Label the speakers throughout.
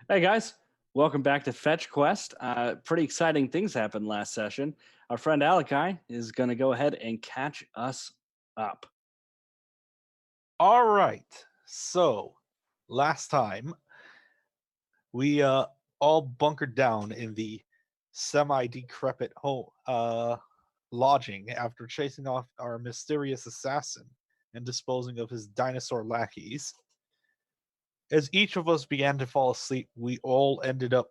Speaker 1: Hey guys, welcome back to FetchQuest. Pretty exciting things happened last session. Our friend Alakai is going to go ahead and catch us up.
Speaker 2: All right. So, last time we all bunkered down in the semi-decrepit home lodging after chasing off our mysterious assassin and disposing of his dinosaur lackeys. As each of us began to fall asleep, we all ended up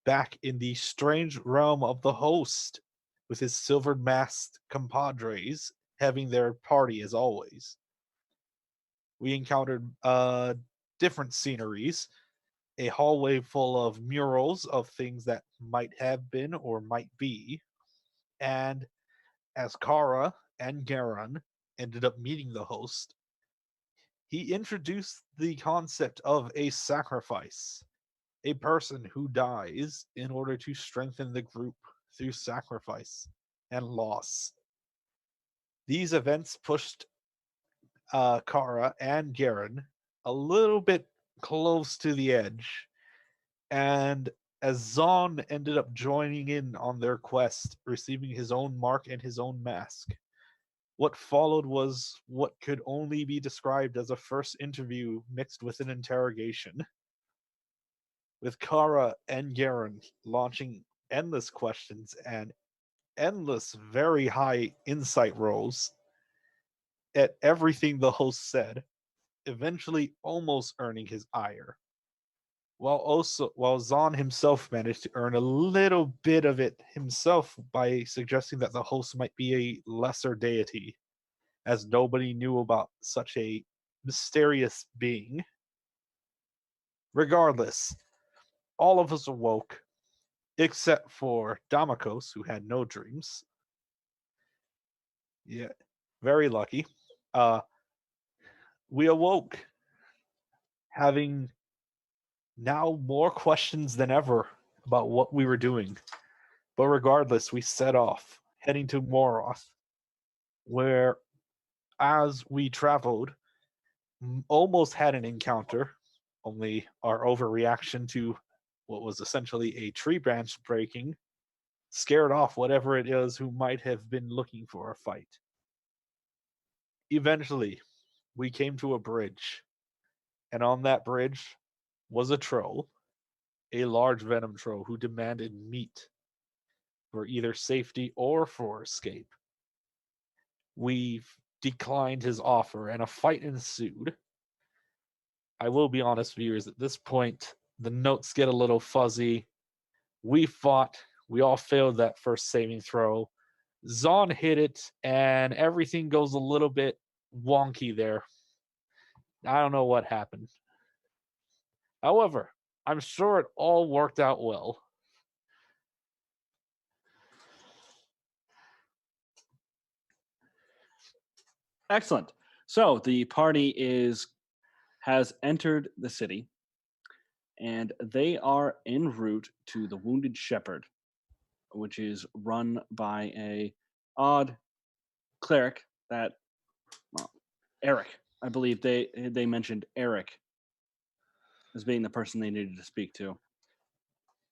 Speaker 2: back in the strange realm of the host, with his silver-masked compadres having their party as always. We encountered different sceneries, a hallway full of murals of things that might have been or might be, and as Kara and Garon ended up meeting the host, he introduced the concept of a sacrifice, a person who dies in order to strengthen the group through sacrifice and loss. These events pushed Kara and Garen a little bit close to the edge, and as Zon ended up joining in on their quest, receiving his own mark and his own mask, what followed was what could only be described as a first interview mixed with an interrogation, with Kara and Garen launching endless questions and endless very high insight rolls at everything the host said, eventually almost earning his ire. While Zahn himself managed to earn a little bit of it himself by suggesting that the host might be a lesser deity, as nobody knew about such a mysterious being. Regardless, all of us awoke, except for Damakos, who had no dreams. Yeah, very lucky. Uh, we awoke having now more questions than ever about what we were doing. But regardless, we set off, heading to Moroth, where, as we traveled, almost had an encounter, only our overreaction to what was essentially a tree branch breaking scared off whatever it is who might have been looking for a fight. Eventually, we came to a bridge, and on that bridge was a troll, a large venom troll who demanded meat for either safety or for escape. We declined his offer, and a fight ensued. I will be honest, viewers, at this point, the notes get a little fuzzy. We fought, we all failed that first saving throw. Zahn hit it, and everything goes a little bit wonky there. I don't know what happened. However, I'm sure it all worked out well.
Speaker 1: Excellent. So the party has entered the city, and they are en route to the Wounded Shepherd, which is run by a odd cleric that well, Eric. I believe they mentioned Eric as being the person they needed to speak to.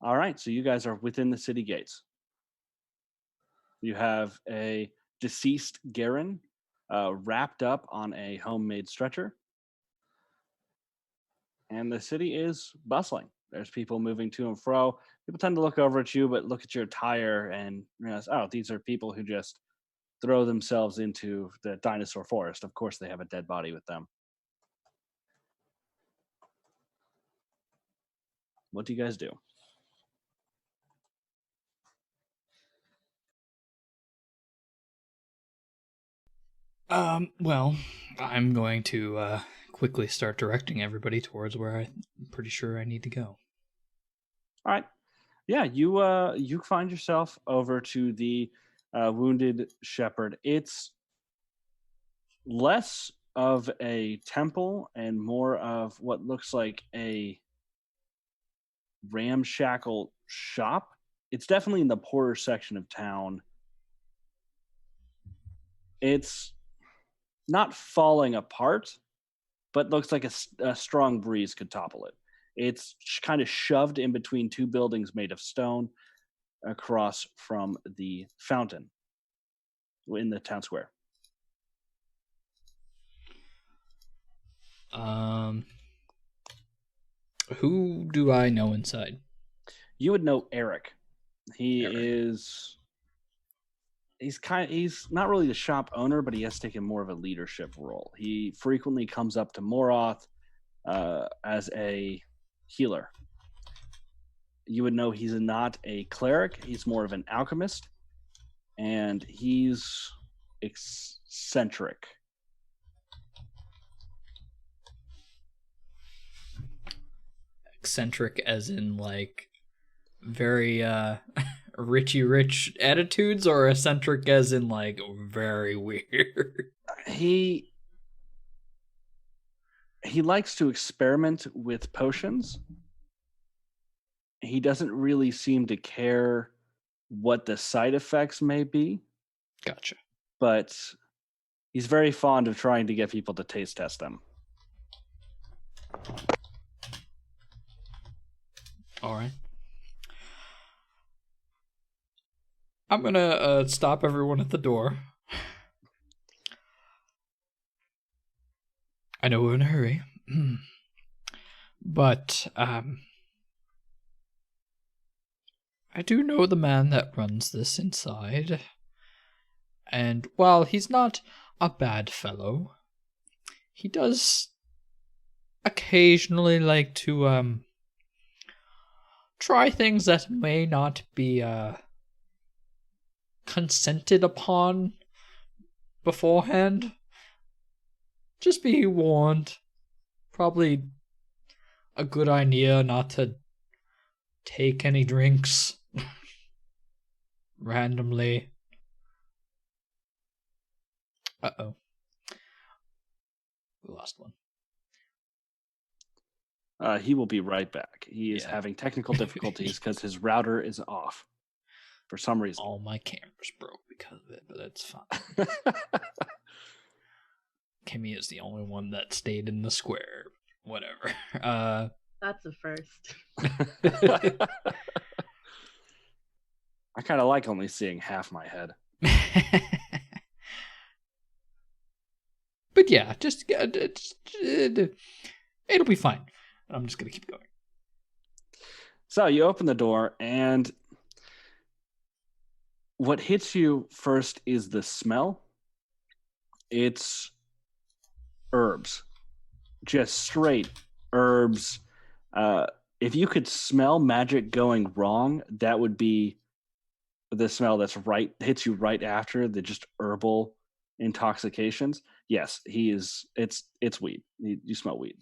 Speaker 1: All right, so you guys are within the city gates. You have a deceased Garen wrapped up on a homemade stretcher, and the city is bustling. There's people moving to and fro. People tend to look over at you, but look at your attire and realize, oh, these are people who just throw themselves into the dinosaur forest. Of course, they have a dead body with them. What do you guys do?
Speaker 3: Well, I'm going to quickly start directing everybody towards where I'm pretty sure I need to go.
Speaker 1: All right. Yeah, you find yourself over to the wounded shepherd. It's less of a temple and more of what looks like a ramshackle shop. It's definitely in the poorer section of town. It's not falling apart, but looks like a strong breeze could topple it. It's kind of shoved in between two buildings made of stone across from the fountain in the town square.
Speaker 3: Who do I know inside?
Speaker 1: You would know Eric.
Speaker 3: Eric.
Speaker 1: He's not really the shop owner, but he has taken more of a leadership role. He frequently comes up to Moroth as a healer. You would know he's not a cleric. He's more of an alchemist, and he's eccentric.
Speaker 3: Eccentric as in like very richy rich attitudes, or eccentric as in like very weird?
Speaker 1: He likes to experiment with potions. He doesn't really seem to care what the side effects may be,
Speaker 3: Gotcha.
Speaker 1: but he's very fond of trying to get people to taste test them.
Speaker 3: All right. I'm gonna stop everyone at the door. I know we're in a hurry, but I do know the man that runs this inside, and while he's not a bad fellow, he does occasionally like to try things that may not be consented upon beforehand. Just be warned. Probably a good idea not to take any drinks randomly. Uh-oh. We lost one.
Speaker 1: He will be right back. He is having technical difficulties because his router is off for some reason.
Speaker 3: All my cameras broke because of it, but that's fine. Kimmy is the only one that stayed in the square. Whatever.
Speaker 4: That's a first.
Speaker 1: I kind of like only seeing half my head.
Speaker 3: But yeah, just it'll be fine. I'm just gonna keep going.
Speaker 1: So you open the door, and what hits you first is the smell. It's herbs, just straight herbs. If you could smell magic going wrong, that would be the smell that's right hits you right after the just herbal intoxications. Yes, he is. It's weed. You smell weed.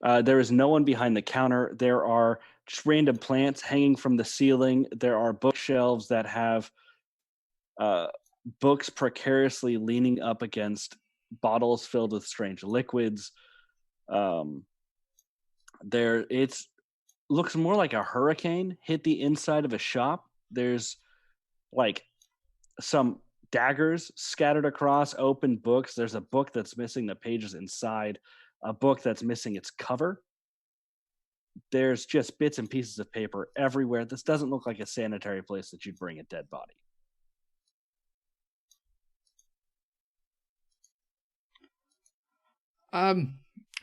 Speaker 1: There is no one behind the counter. There are just random plants hanging from the ceiling. There are bookshelves that have books precariously leaning up against bottles filled with strange liquids. It looks more like a hurricane hit the inside of a shop. There's like some daggers scattered across open books. There's a book that's missing the pages inside, a book that's missing its cover. There's just bits and pieces of paper everywhere. This doesn't look like a sanitary place that you'd bring a dead body.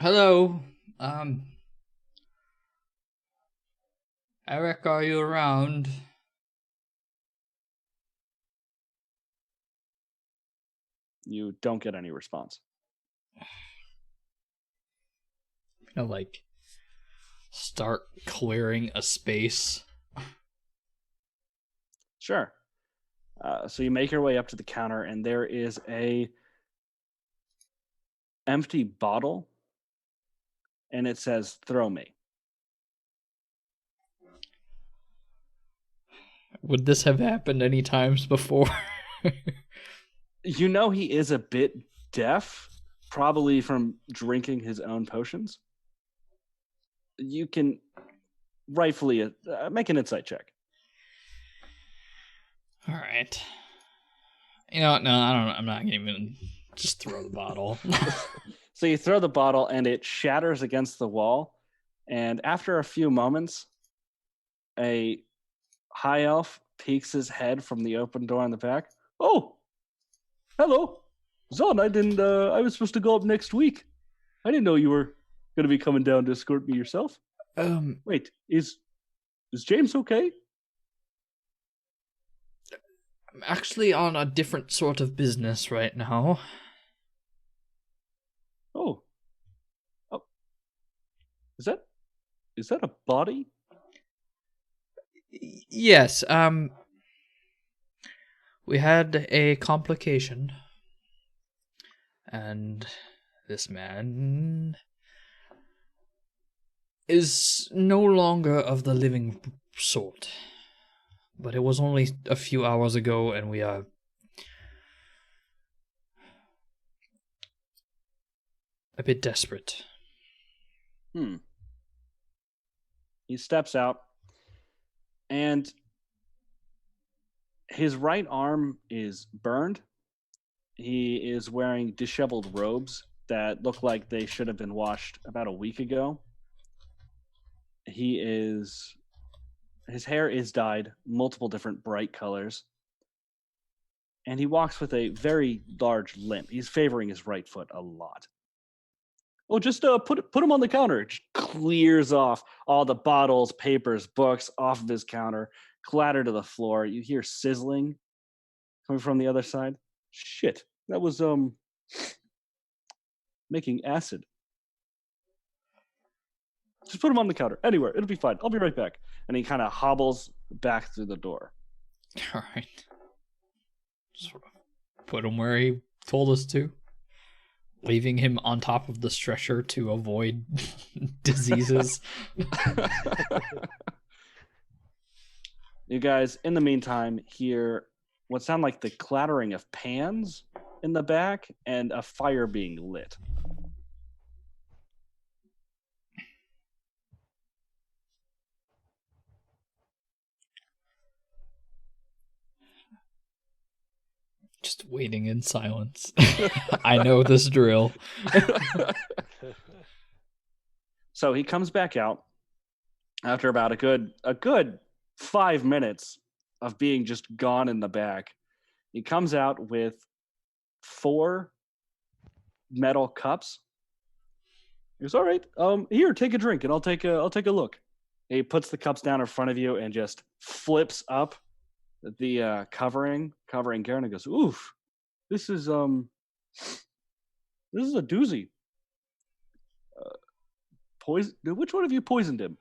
Speaker 3: Hello. Eric, are you around?
Speaker 1: You don't get any response.
Speaker 3: Like, start clearing a space.
Speaker 1: Sure. So you make your way up to the counter, and there is a empty bottle, and it says, "Throw me."
Speaker 3: Would this have happened any times before?
Speaker 1: You know he is a bit deaf, probably from drinking his own potions. You can rightfully make an insight check.
Speaker 3: All right. You know what? No, I don't. I'm not gonna even Just throw the bottle.
Speaker 1: So you throw the bottle and it shatters against the wall. And after a few moments, a high elf peeks his head from the open door in the back. Oh, hello. Zon, I didn't, I was supposed to go up next week. I didn't know you were going to be coming down to escort me yourself. Wait, is James okay?
Speaker 3: I'm actually on a different sort of business right now.
Speaker 1: Oh. Is that a body?
Speaker 3: Yes, we had a complication, and this man is no longer of the living sort. But it was only a few hours ago, and we are a bit desperate.
Speaker 1: He steps out, and his right arm is burned. He is wearing disheveled robes that look like they should have been washed about a week ago. His hair is dyed multiple different bright colors, and he walks with a very large limp. He's favoring his right foot a lot. Oh, just put him on the counter. It just clears off all the bottles, papers, books off of his counter, clatter to the floor. You hear sizzling coming from the other side. Shit, that was making acid. Just put him on the counter. Anywhere, it'll be fine. I'll be right back. And he kind of hobbles back through the door.
Speaker 3: All right. Sort of put him where he told us to. Leaving him on top of the stretcher to avoid diseases.
Speaker 1: You guys, in the meantime, hear what sound like the clattering of pans in the back and a fire being lit.
Speaker 3: Just waiting in silence. I know this drill.
Speaker 1: So he comes back out after about a good 5 minutes of being just gone in the back. He comes out with 4 metal cups. He goes, all right, here, take a drink, and I'll take a look. And he puts the cups down in front of you and just flips up the covering Garen, and goes, oof, this is a doozy. Poison. Which one of you poisoned him?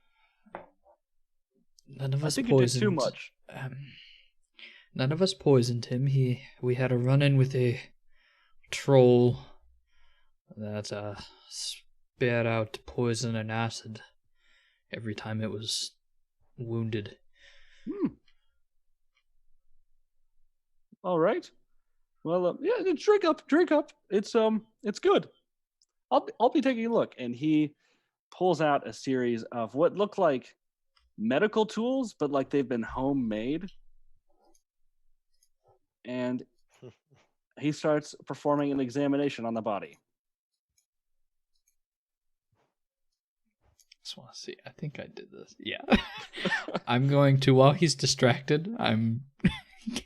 Speaker 3: None of us
Speaker 1: I think
Speaker 3: poisoned.
Speaker 1: You did too much.
Speaker 3: None of us poisoned him. We had a run-in with a troll that spat out poison and acid every time it was wounded.
Speaker 1: All right. Well, yeah, drink up. It's good. I'll be taking a look. And he pulls out a series of what look like medical tools, but like they've been homemade. And he starts performing an examination on the body.
Speaker 3: Just want to see. I think I did this. Yeah. I'm going to, while he's distracted, I'm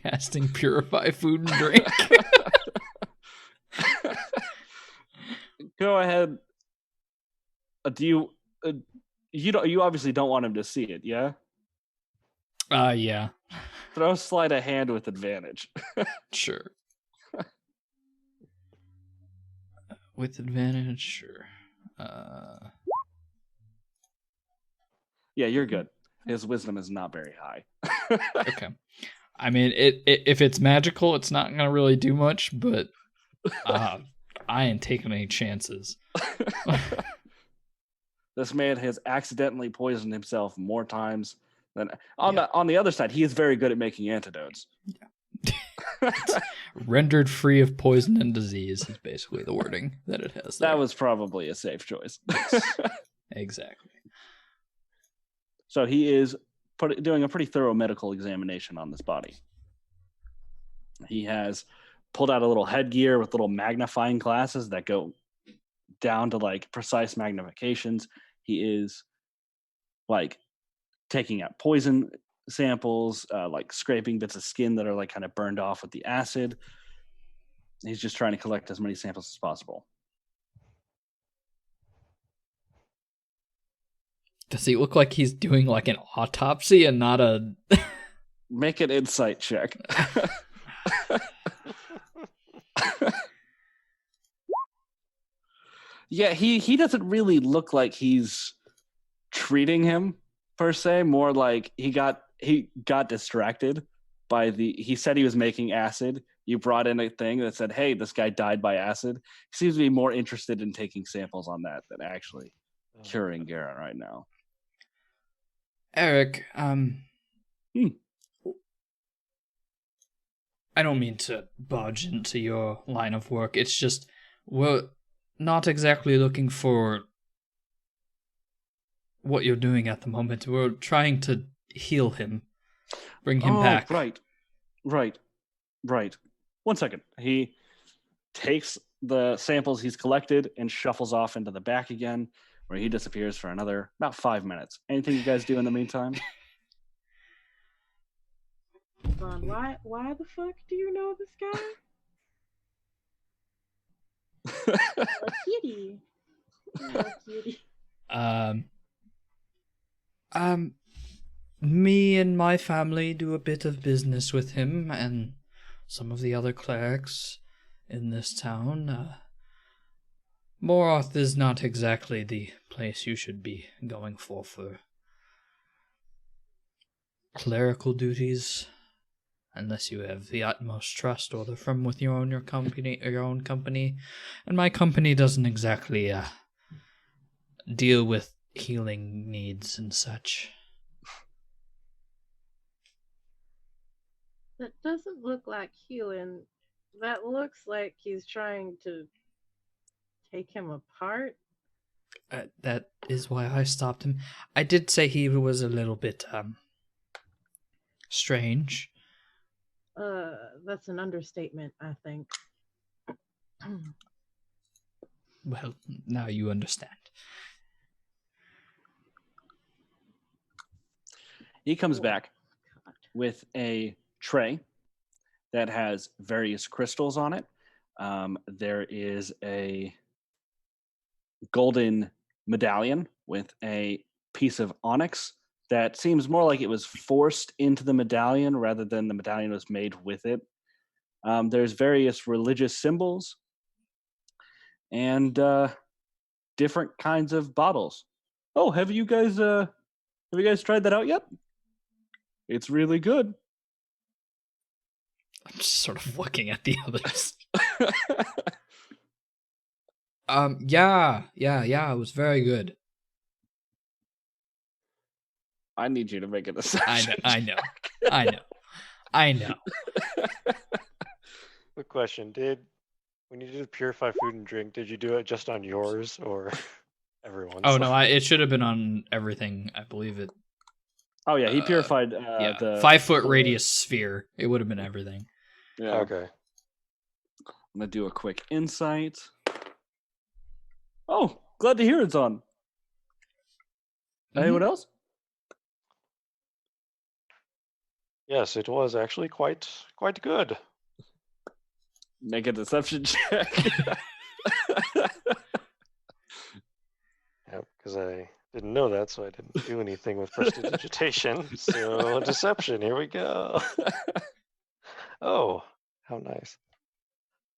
Speaker 3: casting Purify Food and Drink.
Speaker 1: Go ahead. Do you? You obviously don't want him to see it, yeah?
Speaker 3: Yeah.
Speaker 1: Throw sleight of hand with advantage.
Speaker 3: Sure. With advantage, sure.
Speaker 1: Yeah, you're good. His wisdom is not very high.
Speaker 3: Okay. I mean, if it's magical, it's not going to really do much, but I ain't taking any chances.
Speaker 1: This man has accidentally poisoned himself more times than on the other side. He is very good at making antidotes.
Speaker 3: Yeah. Rendered free of poison and disease is basically the wording that it has there.
Speaker 1: That was probably a safe choice.
Speaker 3: Exactly.
Speaker 1: So he is doing a pretty thorough medical examination on this body. He has pulled out a little headgear with little magnifying glasses that go down to like precise magnifications. He is like taking out poison samples, like scraping bits of skin that are like kind of burned off with the acid. He's just trying to collect as many samples as possible.
Speaker 3: Does he look like he's doing like an autopsy and not a...
Speaker 1: Make an insight check. Yeah, he doesn't really look like he's treating him per se. More like he got distracted by he said he was making acid. You brought in a thing that said, "Hey, this guy died by acid." He seems to be more interested in taking samples on that than actually curing Garen right now.
Speaker 3: Eric, I don't mean to barge into your line of work. It's just we're not exactly looking for what you're doing at the moment. We're trying to heal him, bring him back.
Speaker 1: Right. 1 second. He takes the samples he's collected and shuffles off into the back again, where he disappears for another about 5 minutes. Anything you guys do in the meantime?
Speaker 4: Ron, why the fuck do you know this guy? A cutie. Oh, cutie.
Speaker 3: Me and my family do a bit of business with him and some of the other clerics in this town. Moroth is not exactly the place you should be going for clerical duties, unless you have the utmost trust or they're from with your own company. And my company doesn't exactly deal with healing needs and such.
Speaker 4: That doesn't look like healing. That looks like he's trying to take him apart.
Speaker 3: That is why I stopped him. I did say he was a little bit strange.
Speaker 4: That's an understatement, I think.
Speaker 3: Well, now you understand.
Speaker 1: He comes back with a tray that has various crystals on it. There is a golden medallion with a piece of onyx that seems more like it was forced into the medallion rather than the medallion was made with it. There's various religious symbols and different kinds of bottles. Oh, have you guys tried that out yet? It's really good.
Speaker 3: I'm just sort of looking at the others. Yeah, it was very good.
Speaker 1: I need you to make a deception.
Speaker 3: I know.
Speaker 5: Quick question: when you did purify food and drink, did you do it just on yours or everyone's?
Speaker 3: Oh no, it should have been on everything. I believe it.
Speaker 1: Oh yeah, he purified
Speaker 3: the 5-foot radius sphere. It would have been everything.
Speaker 1: Yeah.
Speaker 5: Okay.
Speaker 1: I'm gonna do a quick insight. Oh, glad to hear it's on.
Speaker 3: Mm-hmm.
Speaker 1: Anyone else?
Speaker 5: Yes, it was actually quite good.
Speaker 1: Make a deception check.
Speaker 5: Yep, because I didn't know that, so I didn't do anything with prestidigitation. So deception, here we go. Oh, how nice.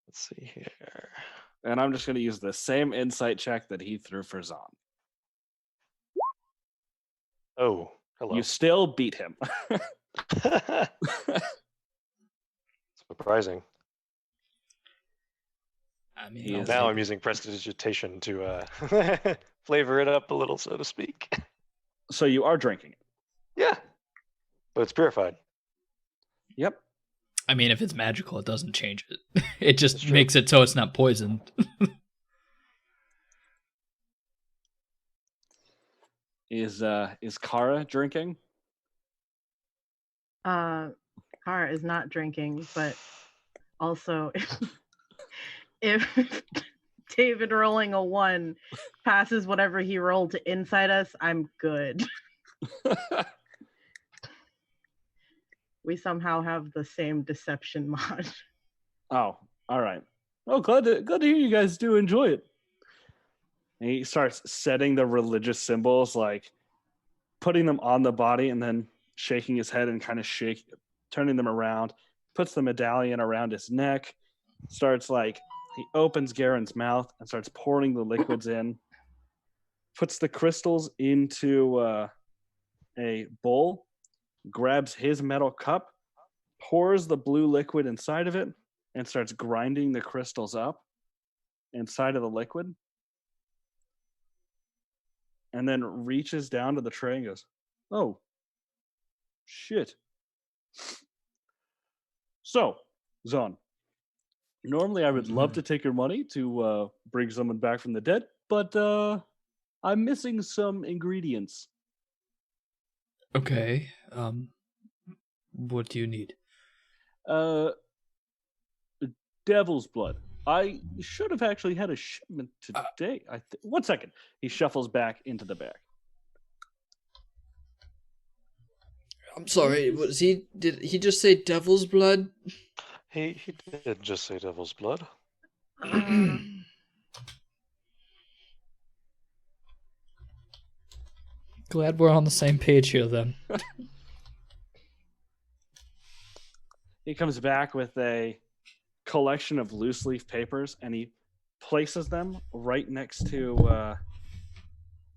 Speaker 5: Let's see here.
Speaker 1: And I'm just gonna use the same insight check that he threw for Zahn.
Speaker 5: Oh, hello.
Speaker 1: You still beat him.
Speaker 5: Surprising.
Speaker 3: I mean,
Speaker 5: Now I'm using prestidigitation to flavor it up a little, so to speak.
Speaker 1: So you are drinking it.
Speaker 5: Yeah, but it's purified.
Speaker 1: Yep.
Speaker 3: I mean, if it's magical, it doesn't change it. It just makes it so it's not poisoned.
Speaker 1: Is Kara drinking?
Speaker 4: Kara is not drinking, but Also, if David rolling a 1 passes whatever he rolled to inside us, I'm good. We somehow have the same deception mod.
Speaker 1: Oh, all right. Oh, glad to hear you guys do enjoy it. And he starts setting the religious symbols, like putting them on the body and then shaking his head and kind of turning them around, puts the medallion around his neck, starts he opens Garen's mouth and starts pouring the liquids in, puts the crystals into a bowl, grabs his metal cup, pours the blue liquid inside of it, and starts grinding the crystals up inside of the liquid. And then reaches down to the tray and goes, "Oh, shit." So, Zon, normally I would love to take your money to bring someone back from the dead, but I'm missing some ingredients.
Speaker 3: Okay. What do you need?
Speaker 1: Devil's blood. I should have actually had a shipment today. 1 second. He shuffles back into the bag.
Speaker 3: I'm sorry. Did he just say devil's blood?
Speaker 5: He did just say devil's blood.
Speaker 3: Glad we're on the same page here then.
Speaker 1: He comes back with a collection of loose leaf papers and he places them right next to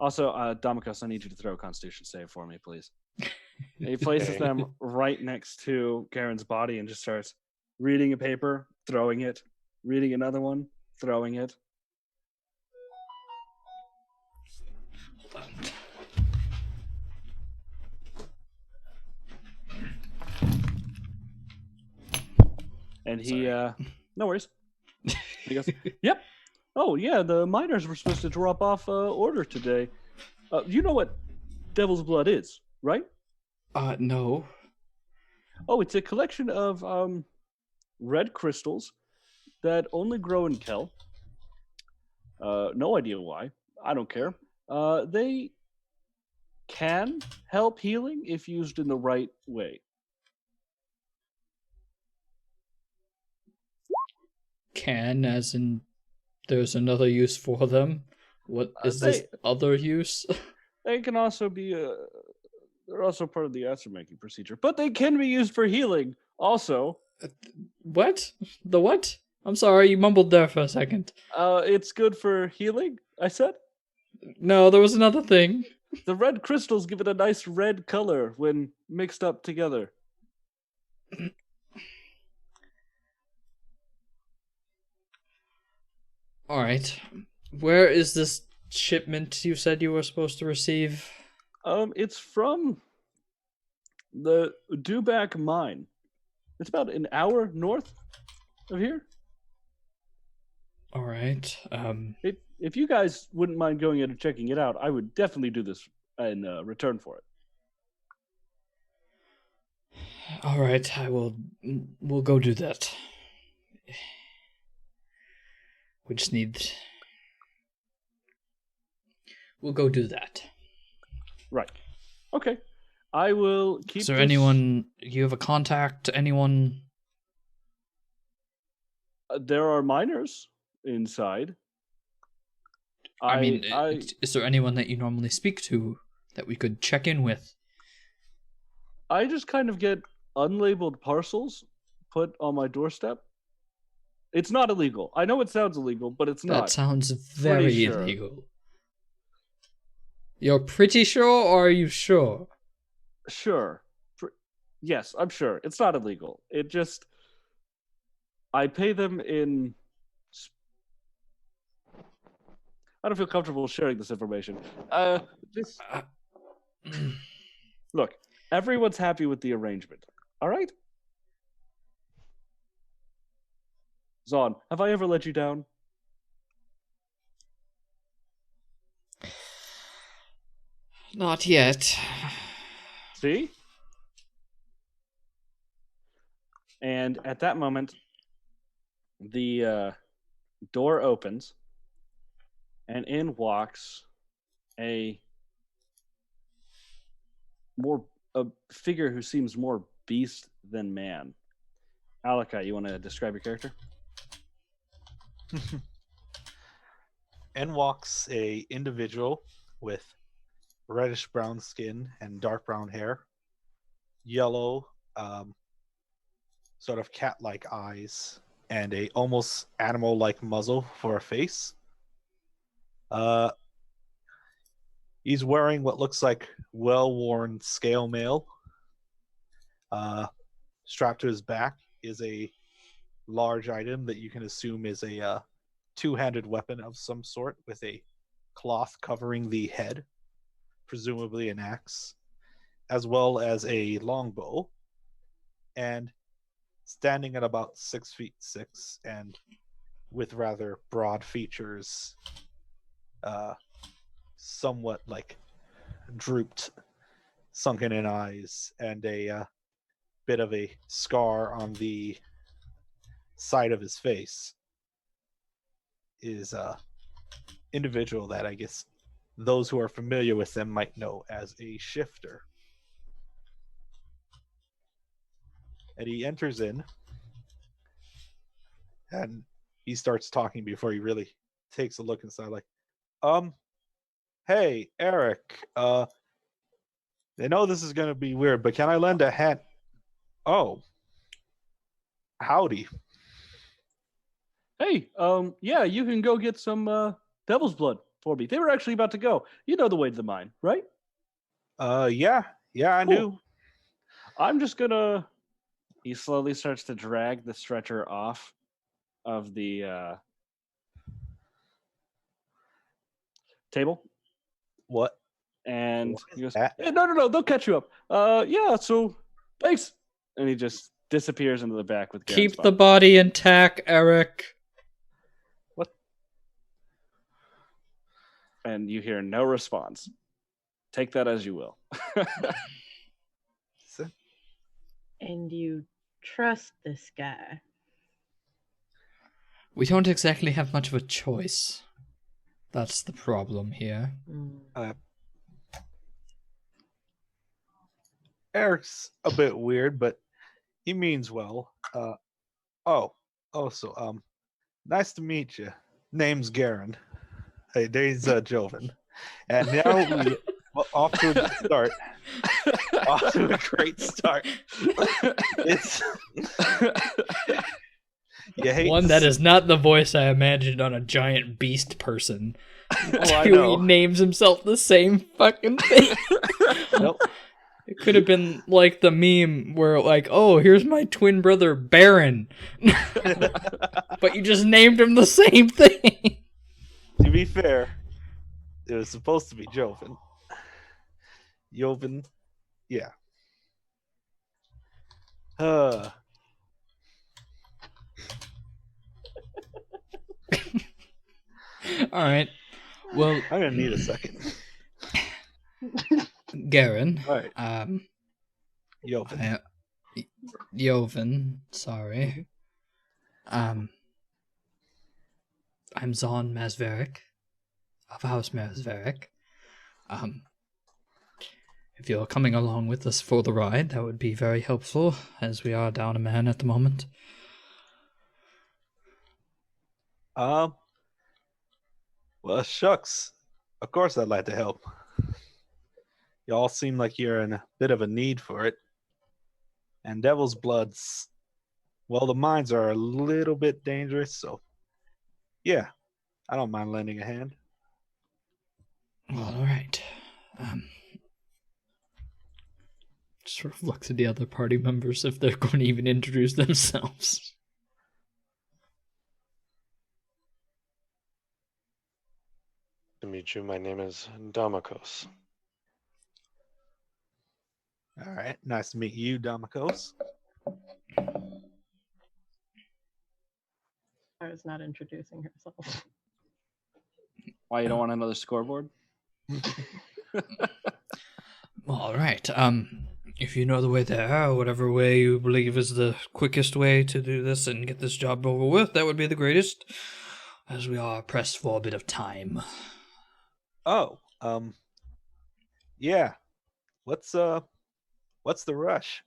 Speaker 1: also Damikos, I need you to throw a constitution save for me, please. He places them right next to Garen's body and just starts reading a paper, throwing it, reading another one, throwing it. And he, no worries. He goes, "Yep. Oh, yeah, the miners were supposed to drop off order today. You know what devil's blood is, right?"
Speaker 3: No.
Speaker 1: Oh, it's a collection of red crystals that only grow in Kel. No idea why. I don't care. They can help healing if used in the right way.
Speaker 3: Can, as in there's another use for them? What is this other use?
Speaker 1: They can also be they're also part of the acid making procedure, but they can be used for healing also.
Speaker 3: What? The what? I'm sorry, you mumbled there for a second.
Speaker 1: It's good for healing, I said.
Speaker 3: No, there was another thing.
Speaker 1: The red crystals give it a nice red color when mixed up together.
Speaker 3: All right. Where is this shipment you said you were supposed to receive?
Speaker 1: It's from the Dubak mine. It's about an hour north of here.
Speaker 3: All right.
Speaker 1: If you guys wouldn't mind going in and checking it out, I would definitely do this in return for it.
Speaker 3: All right, we'll go do that. We just need... We'll go do that.
Speaker 1: Right. Okay. I will keep
Speaker 3: Is there
Speaker 1: this...
Speaker 3: anyone... You have a contact? Anyone...
Speaker 1: There are miners inside.
Speaker 3: I mean, is there anyone that you normally speak to that we could check in with?
Speaker 1: I just kind of get unlabeled parcels put on my doorstep. It's not illegal. I know it sounds illegal, but it's not.
Speaker 3: That sounds very
Speaker 1: sure.
Speaker 3: illegal. You're pretty sure, or are you sure?
Speaker 1: Sure. Yes, I'm sure. It's not illegal. It just... I pay them in... I don't feel comfortable sharing this information. Look, everyone's happy with the arrangement. All right? Zon, have I ever let you down?
Speaker 3: Not yet.
Speaker 1: See? And at that moment, the door opens, and in walks a a figure who seems more beast than man. Alaka, you want to describe your character?
Speaker 2: In walks a individual with reddish brown skin and dark brown hair, yellow, sort of cat-like eyes, and a almost animal-like muzzle for a face. He's wearing what looks like well-worn scale mail. Strapped to his back is a large item that you can assume is a two-handed weapon of some sort with a cloth covering the head, presumably an axe, as well as a longbow, and standing at about 6'6" and with rather broad features, somewhat like drooped, sunken in eyes, and a bit of a scar on the side of his face, is a individual that I guess those who are familiar with them might know as a shifter. And he enters in, and he starts talking before he really takes a look inside, like, hey, Eric, I know this is going to be weird, but can I lend a hand? Oh, howdy.
Speaker 1: Hey, yeah, you can go get some devil's blood for me. They were actually about to go. You know the way to the mine, right?
Speaker 2: Yeah, I
Speaker 1: Cool.
Speaker 2: do.
Speaker 1: I'm just gonna. He slowly starts to drag the stretcher off of the table,
Speaker 2: What?
Speaker 1: and
Speaker 2: What
Speaker 1: he
Speaker 2: is
Speaker 1: goes,
Speaker 2: that?
Speaker 1: "Hey, no, they'll catch you up. Yeah, so thanks." And he just disappears into the back with Garen's
Speaker 3: Keep the
Speaker 1: body.
Speaker 3: body intact, Eric.
Speaker 1: And you hear no response. Take that as you will.
Speaker 4: And you trust this guy.
Speaker 3: We don't exactly have much of a choice. That's the problem here.
Speaker 2: Eric's a bit weird, but he means well. So nice to meet you. Name's Garen. Hey, there's Joven. And now we off to a good start. Off to a great start. It's you hate
Speaker 3: One
Speaker 2: to
Speaker 3: that
Speaker 2: see-
Speaker 3: is not the voice I imagined on a giant beast person.
Speaker 2: Oh, I
Speaker 3: Who
Speaker 2: know.
Speaker 3: he names himself the same fucking thing.
Speaker 2: Nope.
Speaker 3: It could have been like the meme where, like, oh, here's my twin brother Baron. But you just named him the same thing.
Speaker 2: To be fair, it was supposed to be Joven. Joven, yeah.
Speaker 3: Alright. Well,
Speaker 2: I'm gonna need a second.
Speaker 3: Garen.
Speaker 2: All right,
Speaker 3: Joven.
Speaker 2: Joven.
Speaker 3: Joven, sorry. I'm Zon Masverik of House Masverik. If you're coming along with us for the ride, that would be very helpful, as we are down a man at the moment.
Speaker 2: Well, shucks. Of course I'd like to help. Y'all seem like you're in a bit of a need for it. And Devil's Blood's, well, the mines are a little bit dangerous, so yeah, I don't mind lending a hand.
Speaker 3: All right. Sort of looks at the other party members if they're going to even introduce themselves.
Speaker 5: To meet you, my name is Damakos.
Speaker 2: All right, nice to meet you, Damakos.
Speaker 4: I was not introducing herself.
Speaker 1: Why you don't want another scoreboard?
Speaker 3: All right. If you know the way there, or whatever way you believe is the quickest way to do this and get this job over with, that would be the greatest, as we are pressed for a bit of time.
Speaker 2: Oh, yeah. What's the rush?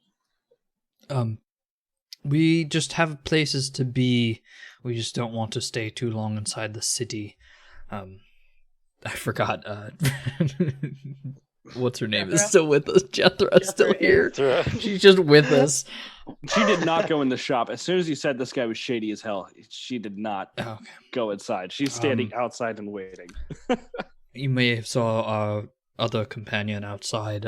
Speaker 3: We just have places to be. We just don't want to stay too long inside the city. I forgot, what's her name is
Speaker 4: Jethra?
Speaker 3: still with us. Jethra's still
Speaker 4: Jethra
Speaker 3: here.
Speaker 5: Jethra.
Speaker 3: She's just with us.
Speaker 1: She did not go in the shop. As soon as you said this guy was shady as hell, she did not
Speaker 3: Okay.
Speaker 1: go inside. She's standing outside and waiting.
Speaker 3: You may have saw our other companion outside.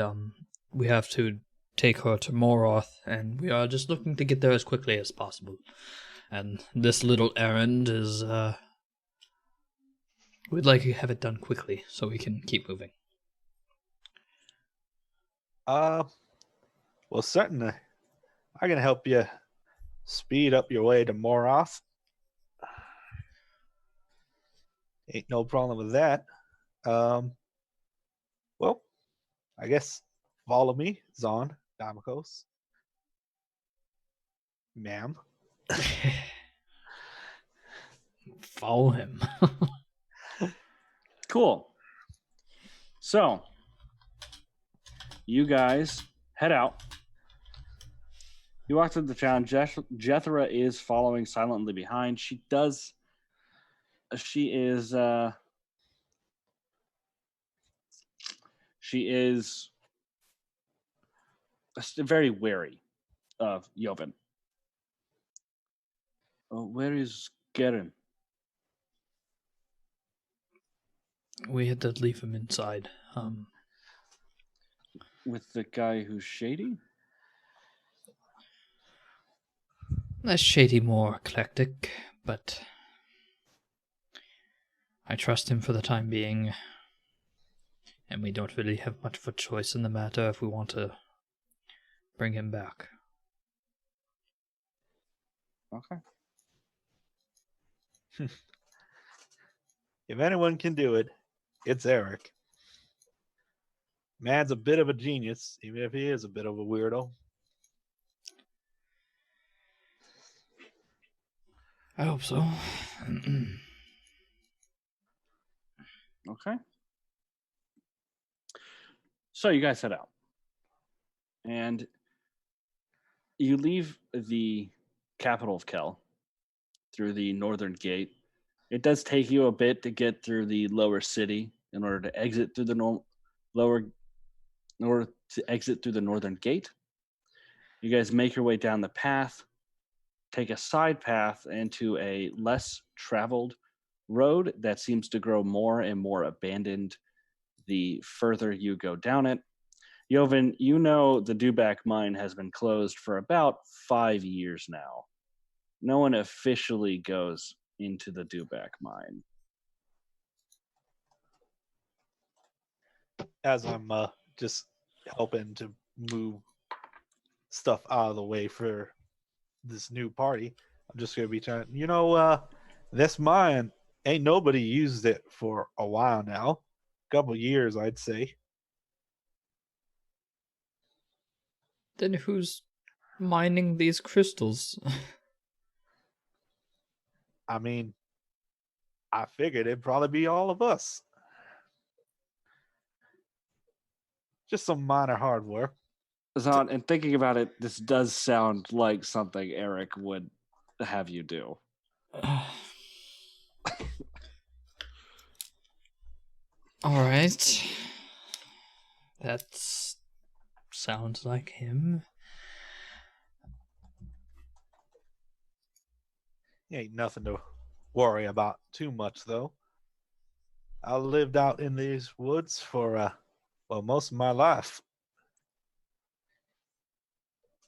Speaker 3: We have to take her to Moroth, and we are just looking to get there as quickly as possible. And this little errand is, we'd like to have it done quickly so we can keep moving.
Speaker 2: Well, certainly. I can help you speed up your way to Moroth. Ain't no problem with that. Well, I guess follow me, Zon, Damokos. Ma'am.
Speaker 3: Follow him.
Speaker 1: Cool. So, you guys head out. You walk through the town. Jethra is following silently behind. She is very wary of Joven. Oh, where is Garen?
Speaker 3: We had to leave him inside.
Speaker 1: With the guy who's shady?
Speaker 3: Less shady, more eclectic, but I trust him for the time being, and we don't really have much of a choice in the matter if we want to bring him back.
Speaker 1: Okay.
Speaker 2: If anyone can do it, it's Eric. Man's a bit of a genius, even if he is a bit of a weirdo.
Speaker 3: I hope so.
Speaker 1: Okay. So you guys head out. And you leave the capital of Kel through the northern gate. It does take you a bit to get through the lower city in order to exit through the northern gate. You guys make your way down the path, take a side path into a less traveled road that seems to grow more and more abandoned the further you go down it. Joven, you know the Dubak mine has been closed for about 5 years now. No one officially goes into the Dubak mine.
Speaker 2: As I'm just helping to move stuff out of the way for this new party, I'm just gonna be trying. This mine ain't nobody used it for a while now, couple years, I'd say.
Speaker 3: Then who's mining these crystals?
Speaker 2: I mean, I figured it'd probably be all of us. Just some minor hard work.
Speaker 1: Zon, and thinking about it, this does sound like something Eric would have you do.
Speaker 3: All right. That sounds like him.
Speaker 2: Ain't nothing to worry about too much, though. I lived out in these woods for, most of my life.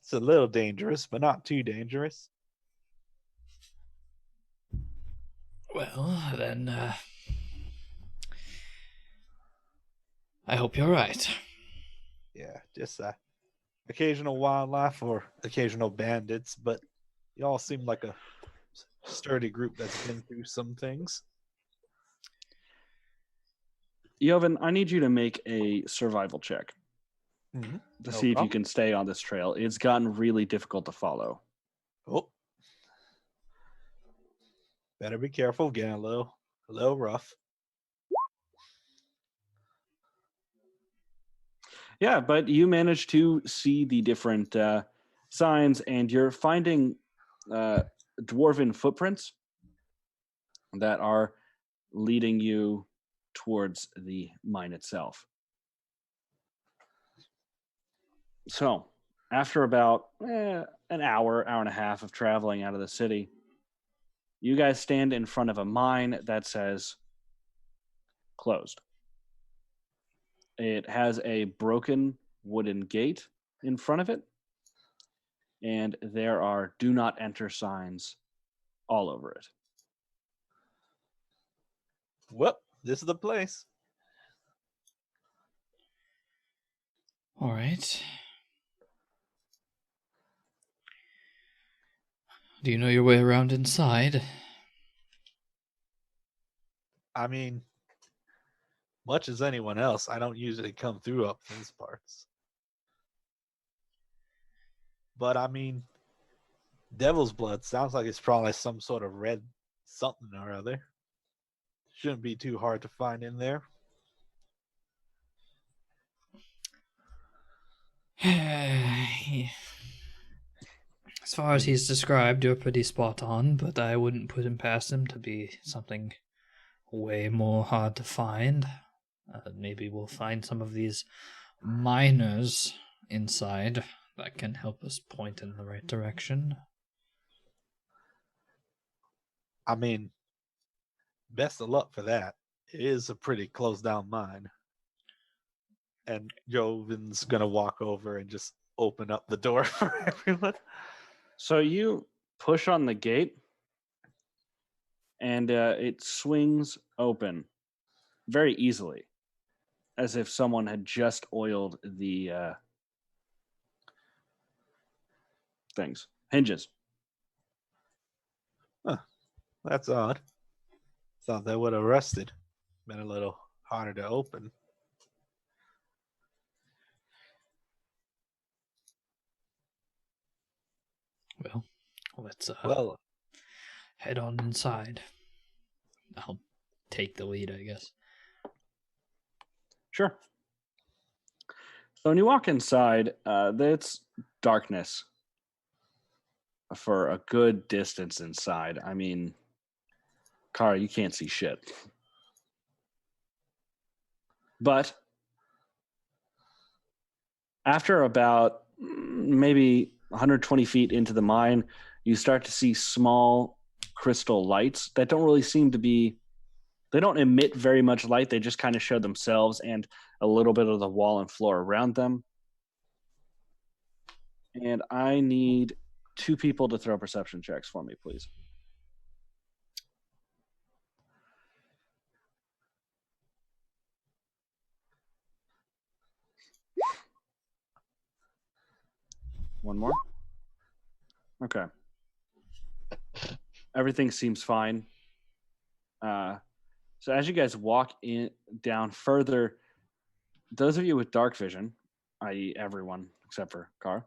Speaker 2: It's a little dangerous, but not too dangerous.
Speaker 3: Well, then, I hope you're right.
Speaker 2: Yeah, just occasional wildlife or occasional bandits, but y'all seem like a sturdy group that's been through some things.
Speaker 1: Joven, I need you to make a survival check.
Speaker 2: Mhm.
Speaker 1: to
Speaker 2: No
Speaker 1: see if you
Speaker 2: problem.
Speaker 1: can stay on this trail. It's gotten really difficult to follow.
Speaker 2: Oh, better be careful. Getting a little rough.
Speaker 1: Yeah, but you manage to see the different signs, and you're finding dwarven footprints that are leading you towards the mine itself. So, after about an hour and a half of traveling out of the city, you guys stand in front of a mine that says closed. It has a broken wooden gate in front of it, and there are do not enter signs all over it.
Speaker 2: Well, this is the place.
Speaker 3: All right. Do you know your way around inside?
Speaker 2: I mean, much as anyone else, I don't usually come through up these parts. But I mean, devil's blood sounds like it's probably some sort of red something or other. Shouldn't be too hard to find in there.
Speaker 3: As far as he's described, you're pretty spot on, but I wouldn't put him past him to be something way more hard to find. Maybe we'll find some of these miners inside that can help us point in the right direction.
Speaker 2: I mean, best of luck for that. It is a pretty closed down mine. And Joven's gonna walk over and just open up the door for everyone.
Speaker 1: So you push on the gate, and it swings open very easily, as if someone had just oiled the hinges.
Speaker 2: That's odd. Thought that would have rusted. Been a little harder to open.
Speaker 3: Well, let's
Speaker 2: Well,
Speaker 3: head on inside. I'll take the lead, I guess.
Speaker 1: Sure. So when you walk inside, it's darkness for a good distance inside. I mean, Kara, you can't see shit. But after about maybe 120 feet into the mine, you start to see small crystal lights that don't really seem to be, they don't emit very much light. They just kind of show themselves and a little bit of the wall and floor around them. And I need 2 people to throw perception checks for me, please. One more. Okay. Everything seems fine. So as you guys walk in down further, those of you with dark vision, i.e., everyone except for Car,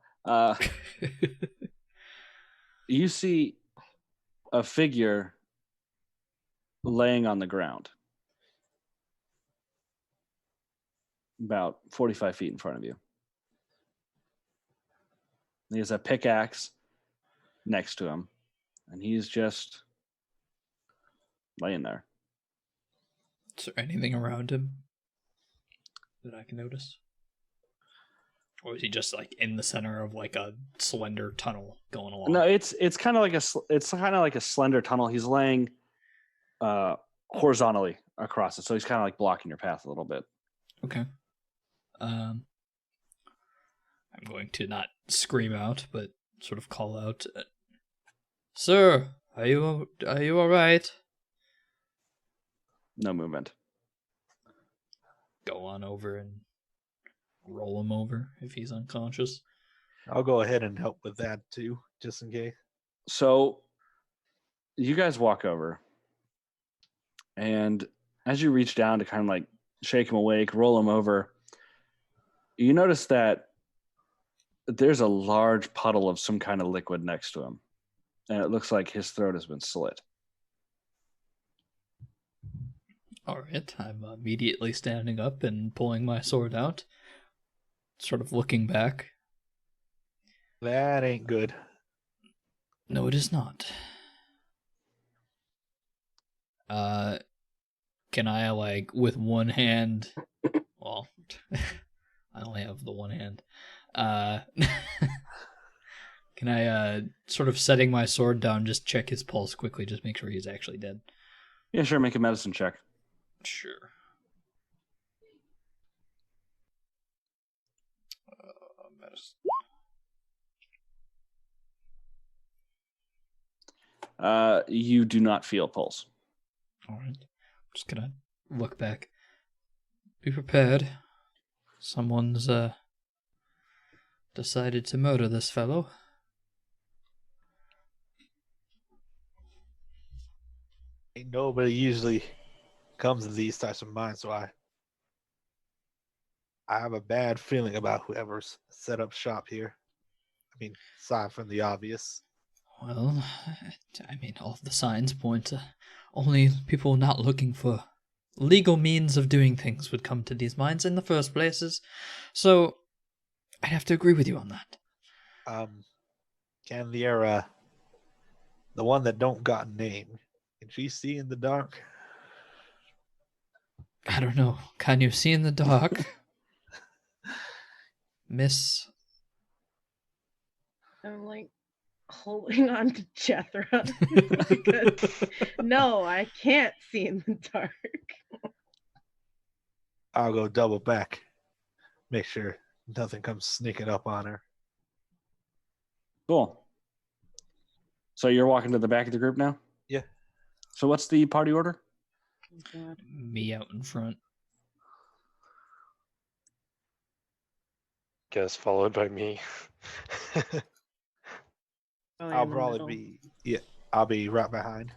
Speaker 1: you see a figure laying on the ground, about 45 feet in front of you. He has a pickaxe next to him, and he's just laying there.
Speaker 3: Is there anything around him that I can notice? Or is he just like in the center of like a slender tunnel going along?
Speaker 1: No, it's kind of like a slender tunnel. He's laying horizontally across it, so he's kind of like blocking your path a little bit.
Speaker 3: Okay. I'm going to not scream out, but sort of call out, "Sir, are you all right?"
Speaker 1: No movement.
Speaker 3: Go on over and roll him over if he's unconscious.
Speaker 2: I'll go ahead and help with that too, just in case.
Speaker 1: So you guys walk over, and as you reach down to kind of like shake him awake, roll him over, You notice that there's a large puddle of some kind of liquid next to him, and it looks like his throat has been slit.
Speaker 3: All right, I'm immediately standing up and pulling my sword out, sort of looking back.
Speaker 2: That ain't good.
Speaker 3: No, it is not. Can I, like, with one hand... Well, I only have the one hand. Can I, sort of setting my sword down, just check his pulse quickly, just make sure he's actually dead?
Speaker 1: Yeah, sure. Make a medicine check.
Speaker 3: Sure. Medicine.
Speaker 1: You do not feel pulse.
Speaker 3: All right. I'm just gonna look back. Be prepared. Someone's, decided to murder this fellow.
Speaker 2: Ain't nobody usually comes to these types of mines, so I have a bad feeling about whoever's set up shop here. I mean, aside from the obvious.
Speaker 3: Well, I mean, all of the signs point to only people not looking for legal means of doing things would come to these mines in the first places. So, I'd have to agree with you on that.
Speaker 2: Can the one that don't got a name, can she see in the dark?
Speaker 3: I don't know. Can you see in the dark? Miss...
Speaker 4: I'm like holding on to Jethra because no, I can't see in the dark.
Speaker 2: I'll go double back. Make sure nothing comes sneaking up on her.
Speaker 1: Cool. So you're walking to the back of the group now?
Speaker 2: Yeah.
Speaker 1: So what's the party order?
Speaker 4: Oh, God.
Speaker 3: Me out in front.
Speaker 5: Guess followed by me.
Speaker 4: Probably
Speaker 2: I'll
Speaker 4: in the
Speaker 2: probably
Speaker 4: middle.
Speaker 2: be I'll be right behind.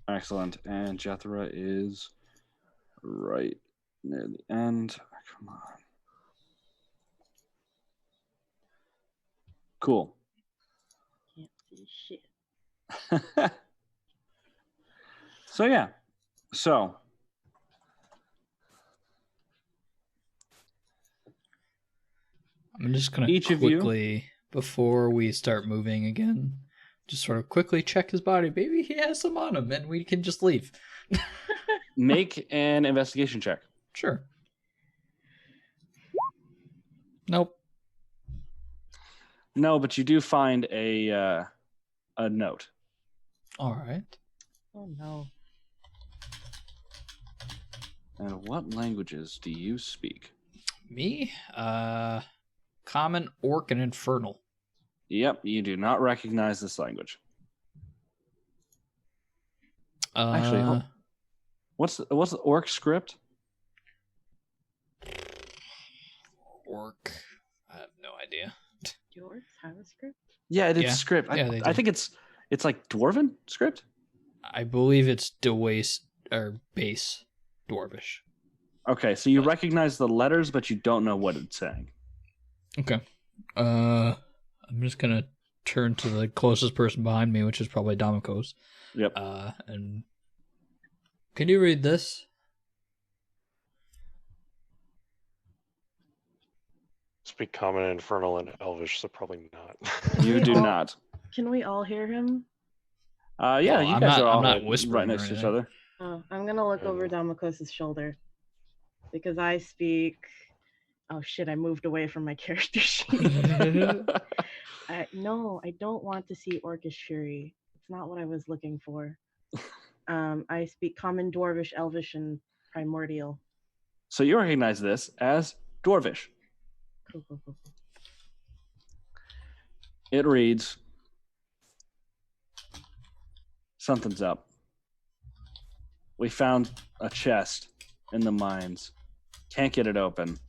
Speaker 1: Excellent. And Jethra is right near the end. Come on. Cool.
Speaker 4: Can't see shit.
Speaker 1: So yeah. So
Speaker 3: I'm just gonna
Speaker 1: Each of you-
Speaker 3: quickly, before we start moving again, just sort of quickly check his body. Maybe he has some on him and we can just leave.
Speaker 1: make an investigation check.
Speaker 3: Sure. Nope.
Speaker 1: No, but you do find a note.
Speaker 3: All right.
Speaker 4: Oh no.
Speaker 1: And what languages do you speak?
Speaker 3: Me? Common, Orc, and Infernal.
Speaker 1: Yep, you do not recognize this language. Actually, what's the orc script?
Speaker 3: Orc. I have no idea.
Speaker 4: Do orcs have a script?
Speaker 1: Yeah, it's
Speaker 3: Yeah.
Speaker 1: script.
Speaker 3: Yeah, they
Speaker 1: I
Speaker 3: do.
Speaker 1: think it's like Dwarven script.
Speaker 3: I believe it's base Dwarvish.
Speaker 1: Okay, so you
Speaker 3: But-
Speaker 1: recognize the letters, but you don't know what it's saying.
Speaker 3: Okay. I'm just gonna turn to the closest person behind me, which is probably Damikos.
Speaker 1: Yep.
Speaker 3: And can you read this?
Speaker 5: Speak Common, Infernal, and Elvish, so probably not.
Speaker 1: You do
Speaker 4: all-
Speaker 1: not.
Speaker 4: Can we all hear him?
Speaker 1: Yeah,
Speaker 3: Well,
Speaker 1: you
Speaker 3: I'm
Speaker 1: guys
Speaker 3: not-
Speaker 1: are
Speaker 3: I'm
Speaker 1: all
Speaker 3: not
Speaker 1: right
Speaker 3: whispering or
Speaker 1: next to each
Speaker 3: anything.
Speaker 1: other.
Speaker 4: Oh, I'm gonna look over Damokos' shoulder because I speak. Oh shit! I moved away from my character sheet. No, I don't want to see Orcish Fury. It's not what I was looking for. I speak Common, Dwarvish, Elvish, and Primordial.
Speaker 1: So you recognize this as Dwarvish.
Speaker 4: Cool, cool, cool, cool.
Speaker 1: It reads, "Something's up. We found a chest in the mines. Can't get it open.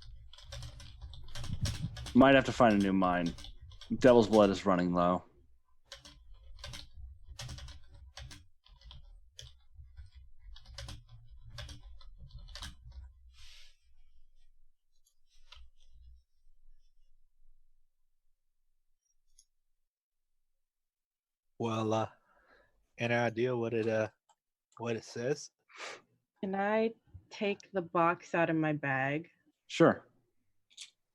Speaker 1: Might have to find a new mine. Devil's blood is running low."
Speaker 2: Well, any idea what it says?
Speaker 4: Can I take the box out of my bag,
Speaker 1: Sure.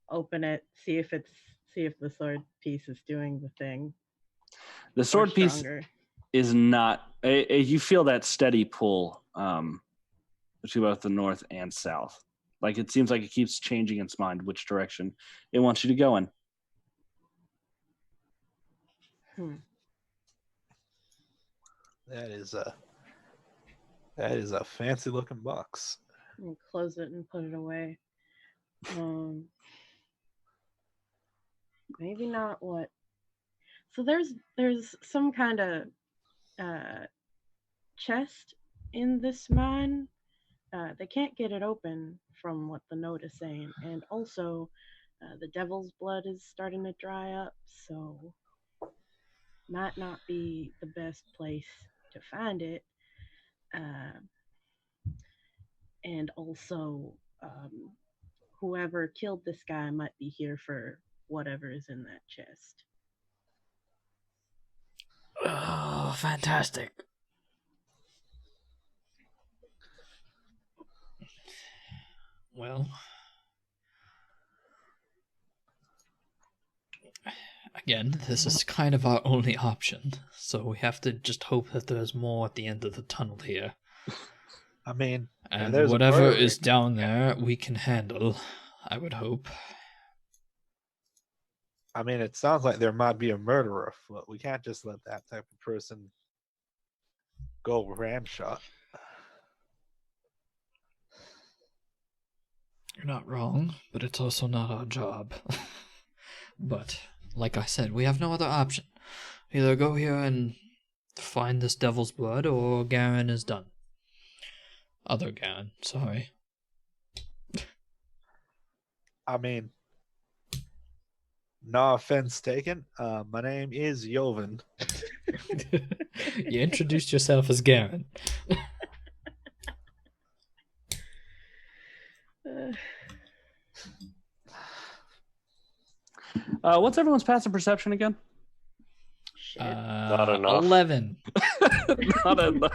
Speaker 4: open it, see if the sword piece is doing the thing?
Speaker 1: The
Speaker 4: or
Speaker 1: sword piece
Speaker 4: stronger?
Speaker 1: is not. You feel that steady pull to both the north and south. Like it seems like it keeps changing its mind which direction it wants you to go in.
Speaker 2: That is a fancy looking box.
Speaker 4: And close it and put it away. Maybe not what. So there's some kind of chest in this mine. They can't get it open from what the note is saying, and also the devil's blood is starting to dry up, so might not be the best place to find it. And also, whoever killed this guy might be here for whatever is in that chest.
Speaker 3: Oh, fantastic. Well, again, this is kind of our only option, so we have to just hope that there's more at the end of the tunnel here.
Speaker 2: I mean,
Speaker 3: And
Speaker 2: there's a
Speaker 3: whatever
Speaker 2: murderer.
Speaker 3: is down there, we can handle, I would hope.
Speaker 2: I mean, it sounds like there might be a murderer afoot. We can't just let that type of person go ramshot.
Speaker 3: You're not wrong, but it's also not our job. But, like I said, we have no other option. Either go here and find this devil's blood, or Garen is done. Other Garen, sorry.
Speaker 2: I mean, no offense taken. My name is Joven.
Speaker 3: You introduced yourself as Garen.
Speaker 1: What's everyone's passive perception again?
Speaker 4: Shit.
Speaker 5: Not enough.
Speaker 3: 11.
Speaker 1: Not enough.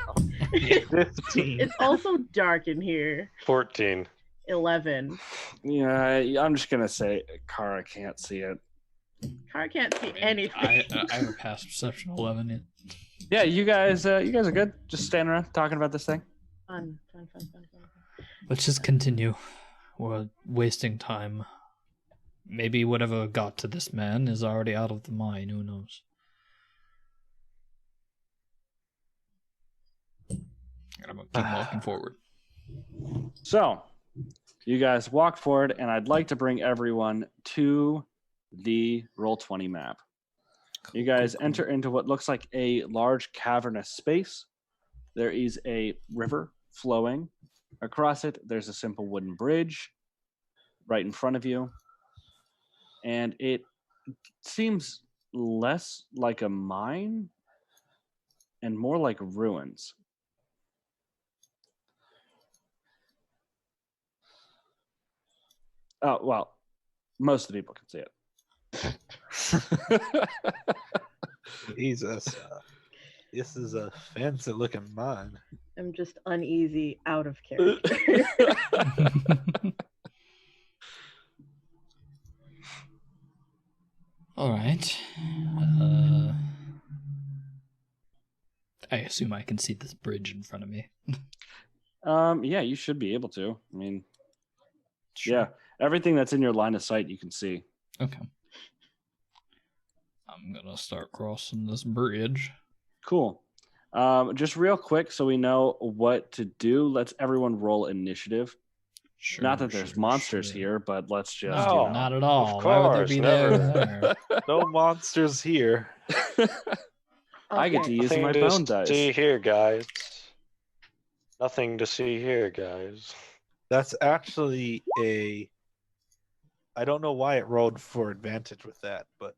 Speaker 2: 15.
Speaker 4: It's also dark in here.
Speaker 5: 14.
Speaker 4: 11.
Speaker 1: Yeah, I'm just gonna say Kara can't see it.
Speaker 4: Car can't see anything.
Speaker 3: I have a passive perception 11.
Speaker 1: Yeah, you guys are good. Just standing around talking about this thing.
Speaker 4: Fun.
Speaker 3: Let's just continue. We're wasting time. Maybe whatever got to this man is already out of the mine. Who knows? And I'm gonna keep walking forward.
Speaker 1: So, you guys walk forward, and I'd like to bring everyone to the Roll20 map. You guys enter into what looks like a large cavernous space. There is a river flowing. Across it, there's a simple wooden bridge right in front of you. And it seems less like a mine and more like ruins. Oh, well, most of the people can see it.
Speaker 2: Jesus. This is a fancy looking mine.
Speaker 4: I'm just uneasy out of character.
Speaker 3: All right. I assume I can see this bridge in front of me.
Speaker 1: Yeah, you should be able to. I mean,
Speaker 3: Sure.
Speaker 1: yeah, everything that's in your line of sight you can see.
Speaker 3: Okay. I'm gonna start crossing this bridge.
Speaker 1: Cool. Just real quick, so we know what to do. Let's everyone roll initiative.
Speaker 3: Sure,
Speaker 1: Not that there's
Speaker 3: sure,
Speaker 1: monsters
Speaker 3: sure.
Speaker 1: here, but let's just.
Speaker 3: No,
Speaker 1: you know.
Speaker 3: not at all.
Speaker 5: Of
Speaker 3: Why would there
Speaker 5: course,
Speaker 3: be
Speaker 5: never.
Speaker 3: there?
Speaker 2: No monsters here.
Speaker 1: I get to
Speaker 4: Okay.
Speaker 1: use
Speaker 5: Nothing
Speaker 1: my
Speaker 5: to
Speaker 1: bone dice.
Speaker 5: see here, guys. Nothing to see here, guys.
Speaker 2: That's actually a. I don't know why it rolled for advantage with that, but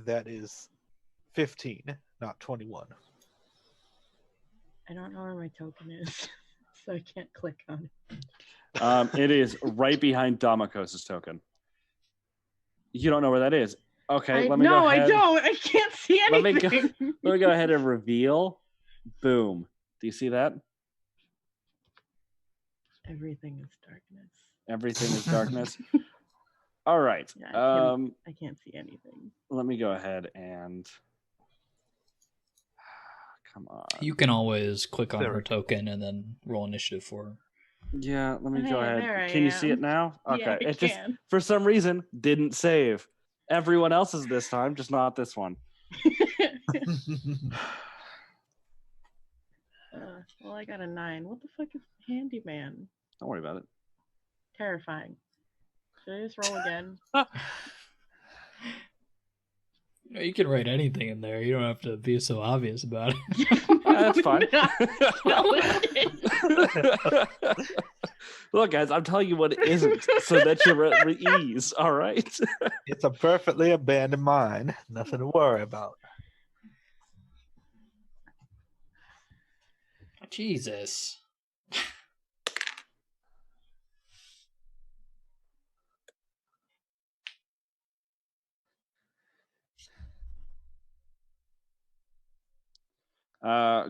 Speaker 2: that is 15, not 21.
Speaker 4: I don't know where my token is, so I can't click on it.
Speaker 1: It is right behind Damakos' token. You don't know where that is. Okay, let me
Speaker 4: no,
Speaker 1: go ahead.
Speaker 4: I don't. I can't see
Speaker 1: Let me go-
Speaker 4: anything.
Speaker 1: Let me go ahead and reveal. Boom. Do you see that?
Speaker 4: Everything is darkness.
Speaker 1: Everything is darkness. All right.
Speaker 4: Yeah, I can't see anything.
Speaker 1: Let me go ahead and come on.
Speaker 3: You can always click on
Speaker 2: There
Speaker 3: her
Speaker 2: we go.
Speaker 3: token and then roll initiative for her.
Speaker 1: Yeah, let me go
Speaker 4: Hey,
Speaker 1: ahead.
Speaker 4: there I
Speaker 1: Can you see it
Speaker 4: am.
Speaker 1: now? Okay.
Speaker 4: Yeah, I
Speaker 1: It just
Speaker 4: can.
Speaker 1: for some reason didn't save. Everyone else's this time, just not this one.
Speaker 4: Well, I got a 9. What the fuck is handyman?
Speaker 1: Don't worry about it.
Speaker 4: Terrifying. Should I just roll again?
Speaker 3: You can write anything in there. You don't have to be so obvious about it.
Speaker 1: That's fine.
Speaker 4: Spell it.
Speaker 1: Look, guys, I'm telling you what it isn't, so that you're at ease. All right.
Speaker 2: It's a perfectly abandoned mine. Nothing to worry about.
Speaker 3: Jesus.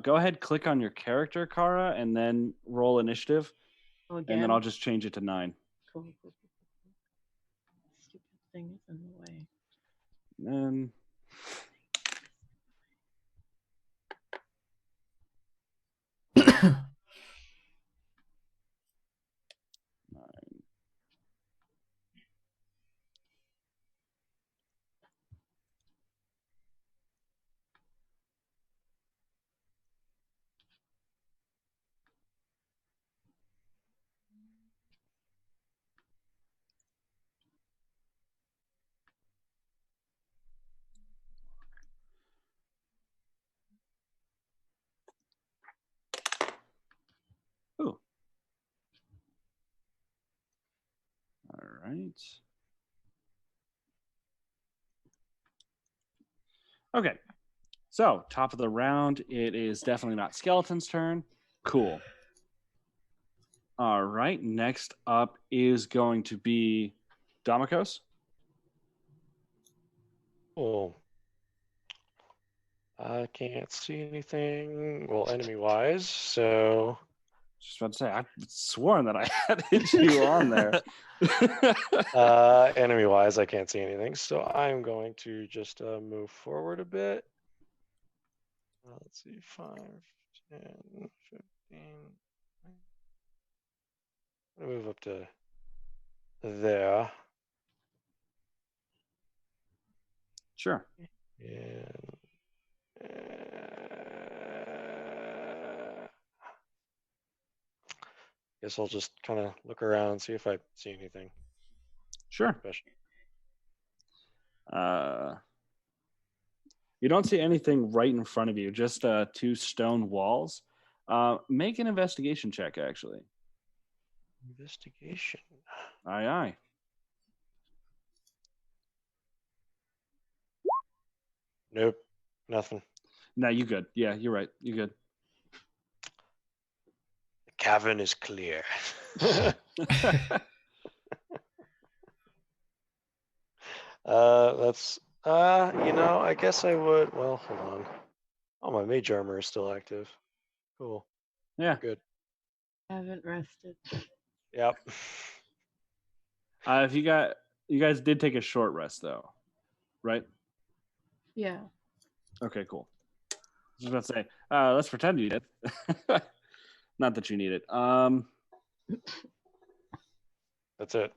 Speaker 1: Go ahead, click on your character, Kara, and then roll initiative,
Speaker 4: Oh,
Speaker 1: and then I'll just change it to 9.
Speaker 4: Cool. Stupid thing is in the way.
Speaker 1: And then ooh. All right. Okay. So, top of the round, it is definitely not Skeleton's turn. Cool. All right. Next up is going to be Damikos.
Speaker 5: Cool. I can't see anything, well, enemy-wise, so...
Speaker 1: Just about to say, I've sworn that I had you on there.
Speaker 5: Enemy-wise, I can't see anything, so I'm going to just move forward a bit. Let's see, 5, 10, 15... I'm gonna move up to there.
Speaker 1: Sure.
Speaker 5: And guess I'll just kind of look around, see if I see anything
Speaker 1: Sure.
Speaker 5: special.
Speaker 1: You don't see anything right in front of you, just 2 stone walls. Make an investigation check, actually.
Speaker 5: Investigation.
Speaker 1: Aye, aye.
Speaker 5: Nope, nothing.
Speaker 1: No, you good. Yeah, you're right. You good.
Speaker 5: The cavern is clear. That's I guess I would. Well, hold on. Oh, my mage armor is still active. Cool.
Speaker 1: Yeah.
Speaker 5: Good.
Speaker 4: Haven't rested.
Speaker 5: Yep.
Speaker 1: If you guys did take a short rest though, right?
Speaker 4: Yeah.
Speaker 1: Okay, cool. I was about to say, let's pretend you did. Not that you need it.
Speaker 5: That's it.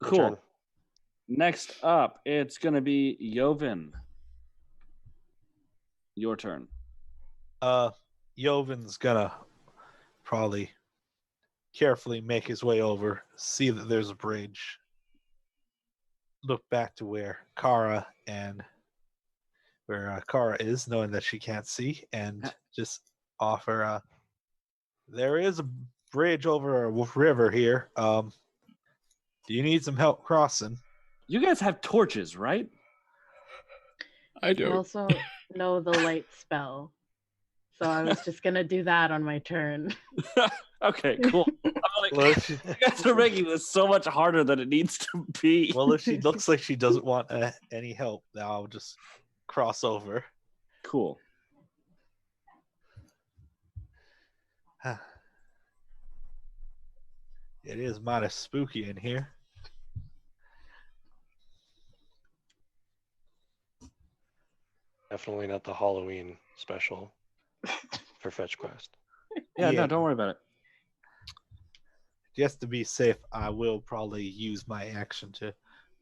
Speaker 5: Your
Speaker 1: Cool.
Speaker 5: turn.
Speaker 1: Next up, it's gonna be Yovin. Your turn.
Speaker 2: Yovin's gonna probably carefully make his way over, see that there's a bridge, look back to where Kara is, knowing that she can't see, and just offer, there is a bridge over a river here. Do you need some help crossing?
Speaker 1: You guys have torches, right?
Speaker 3: I
Speaker 4: I
Speaker 3: don't.
Speaker 4: also know the light spell. So I was just going to do that on my turn.
Speaker 1: Okay, cool. I'm Like,
Speaker 2: Well, if she,
Speaker 1: you guys are making this so much harder than it needs to be.
Speaker 2: well, if she looks like she doesn't want any help, now I'll just cross over.
Speaker 1: Cool.
Speaker 2: It is mighty spooky in here.
Speaker 5: Definitely not the Halloween special for FetchQuest.
Speaker 1: Yeah,
Speaker 2: Yeah.
Speaker 1: no, don't worry about it.
Speaker 2: Just to be safe, I will probably use my action to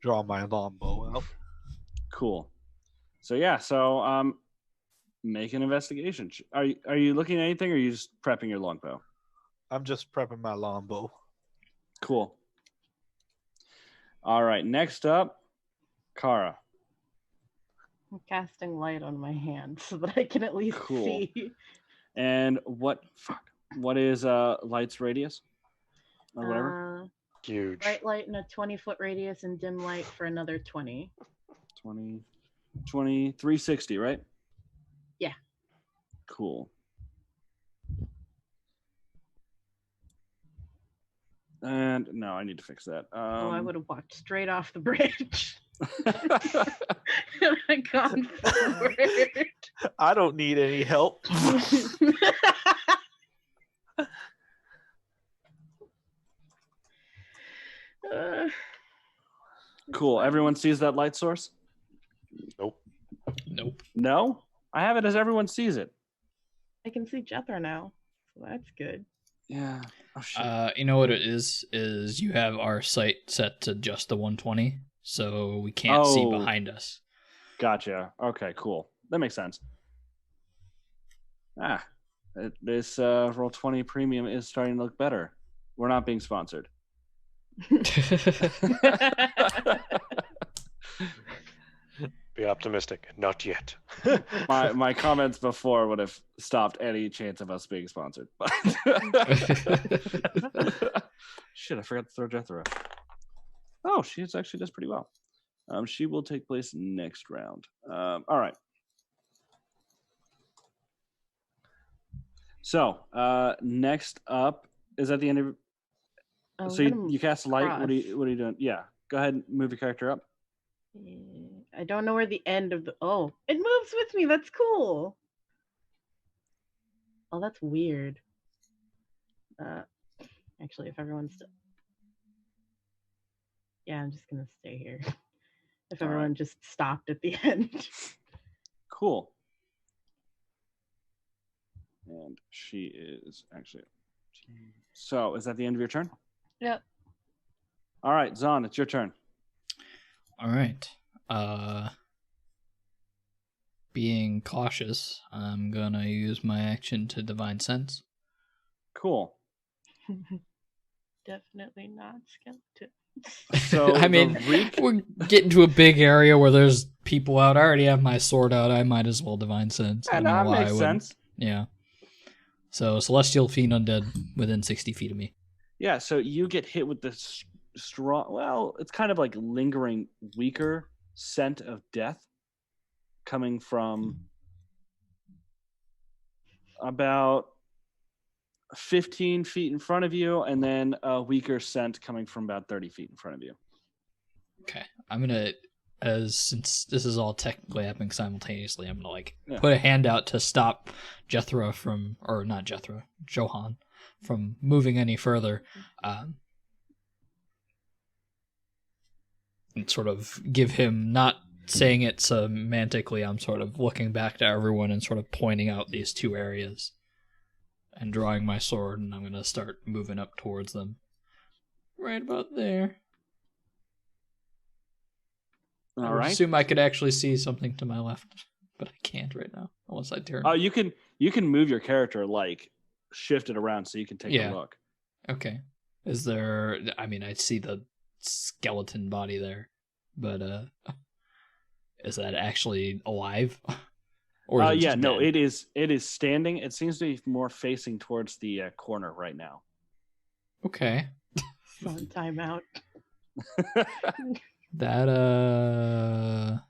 Speaker 2: draw my longbow out.
Speaker 1: Cool. So yeah, make an investigation. Are you looking at anything, or are you just prepping your longbow?
Speaker 2: I'm just prepping my longbow.
Speaker 1: Cool. All right, next up, Kara.
Speaker 4: I'm casting light on my hand so that I can at least
Speaker 1: Cool.
Speaker 4: see.
Speaker 1: And what is light's radius? Or whatever?
Speaker 5: Huge.
Speaker 4: Bright light in a 20-foot radius and dim light for another 20.
Speaker 1: 20, 360, right?
Speaker 4: Yeah.
Speaker 1: Cool. And no, I need to fix that.
Speaker 4: I would have walked straight off the bridge. And I gone forward.
Speaker 2: I don't need any help.
Speaker 1: Cool. Everyone sees that light source?
Speaker 5: Nope.
Speaker 3: Nope.
Speaker 1: No? I have it as everyone sees it.
Speaker 4: I can see Jethro now, so that's good.
Speaker 1: Yeah. Oh shit.
Speaker 3: You know what it is you have our sight set to just the 120, so we can't see
Speaker 1: Oh.
Speaker 3: behind us.
Speaker 1: Gotcha. Okay, cool. That makes sense. This Roll20 Premium is starting to look better. We're not being sponsored.
Speaker 5: Be optimistic. Not yet.
Speaker 1: My comments before would have stopped any chance of us being sponsored. Shit, I forgot to throw Jethro. Oh, she actually does pretty well. She will take place next round. All right. So next up is at the end of.
Speaker 4: I'm
Speaker 1: So
Speaker 4: gonna
Speaker 1: you cast light.
Speaker 4: cross.
Speaker 1: What are you doing? Yeah, go ahead and move your character up.
Speaker 4: I don't know where the end of the. Oh, it moves with me. That's cool. Oh, that's weird. Actually, if everyone's still. Yeah, I'm just gonna stay here. If
Speaker 1: All
Speaker 4: everyone just stopped at the end.
Speaker 1: Cool. And she is actually. So is that the end of your turn?
Speaker 4: Yep.
Speaker 1: All right, Zahn, it's your turn.
Speaker 3: All right. Being cautious, I'm gonna use my action to divine sense.
Speaker 1: Cool.
Speaker 4: Definitely not skeleton.
Speaker 1: So
Speaker 3: I mean,
Speaker 1: the reek.
Speaker 3: we're getting to a big area where there's people out. I already have my sword out. I might as well divine sense. I
Speaker 1: Yeah,
Speaker 3: don't
Speaker 1: no,
Speaker 3: know
Speaker 1: that
Speaker 3: why
Speaker 1: makes
Speaker 3: I wouldn't.
Speaker 1: sense.
Speaker 3: Yeah. So celestial fiend undead within 60 feet of me.
Speaker 1: Yeah, so you get hit with this strong. Well, it's kind of like lingering, weaker scent of death coming from about 15 feet in front of you, and then a weaker scent coming from about 30 feet in front of you.
Speaker 3: Okay. I'm gonna, since this is all technically happening simultaneously, I'm gonna
Speaker 1: Yeah.
Speaker 3: put a hand out to stop Jethro from, or not Jethro, Johan from moving any further, and sort of give him, not saying it semantically, I'm sort of looking back to everyone and sort of pointing out these two areas and drawing my sword, and I'm gonna start moving up towards them. Right about there. I
Speaker 1: All
Speaker 3: would
Speaker 1: right.
Speaker 3: assume I could actually see something to my left, but I can't right now unless I turn.
Speaker 1: Oh, you can move your character, like shift it around so you can take
Speaker 3: Yeah.
Speaker 1: a look.
Speaker 3: Okay. Is there? I mean, I see the skeleton body there, but is that actually alive? Or is it
Speaker 1: Yeah,
Speaker 3: just
Speaker 1: no,
Speaker 3: dead?
Speaker 1: it is standing. It seems to be more facing towards the corner right now.
Speaker 3: Okay.
Speaker 4: Fun timeout.
Speaker 3: That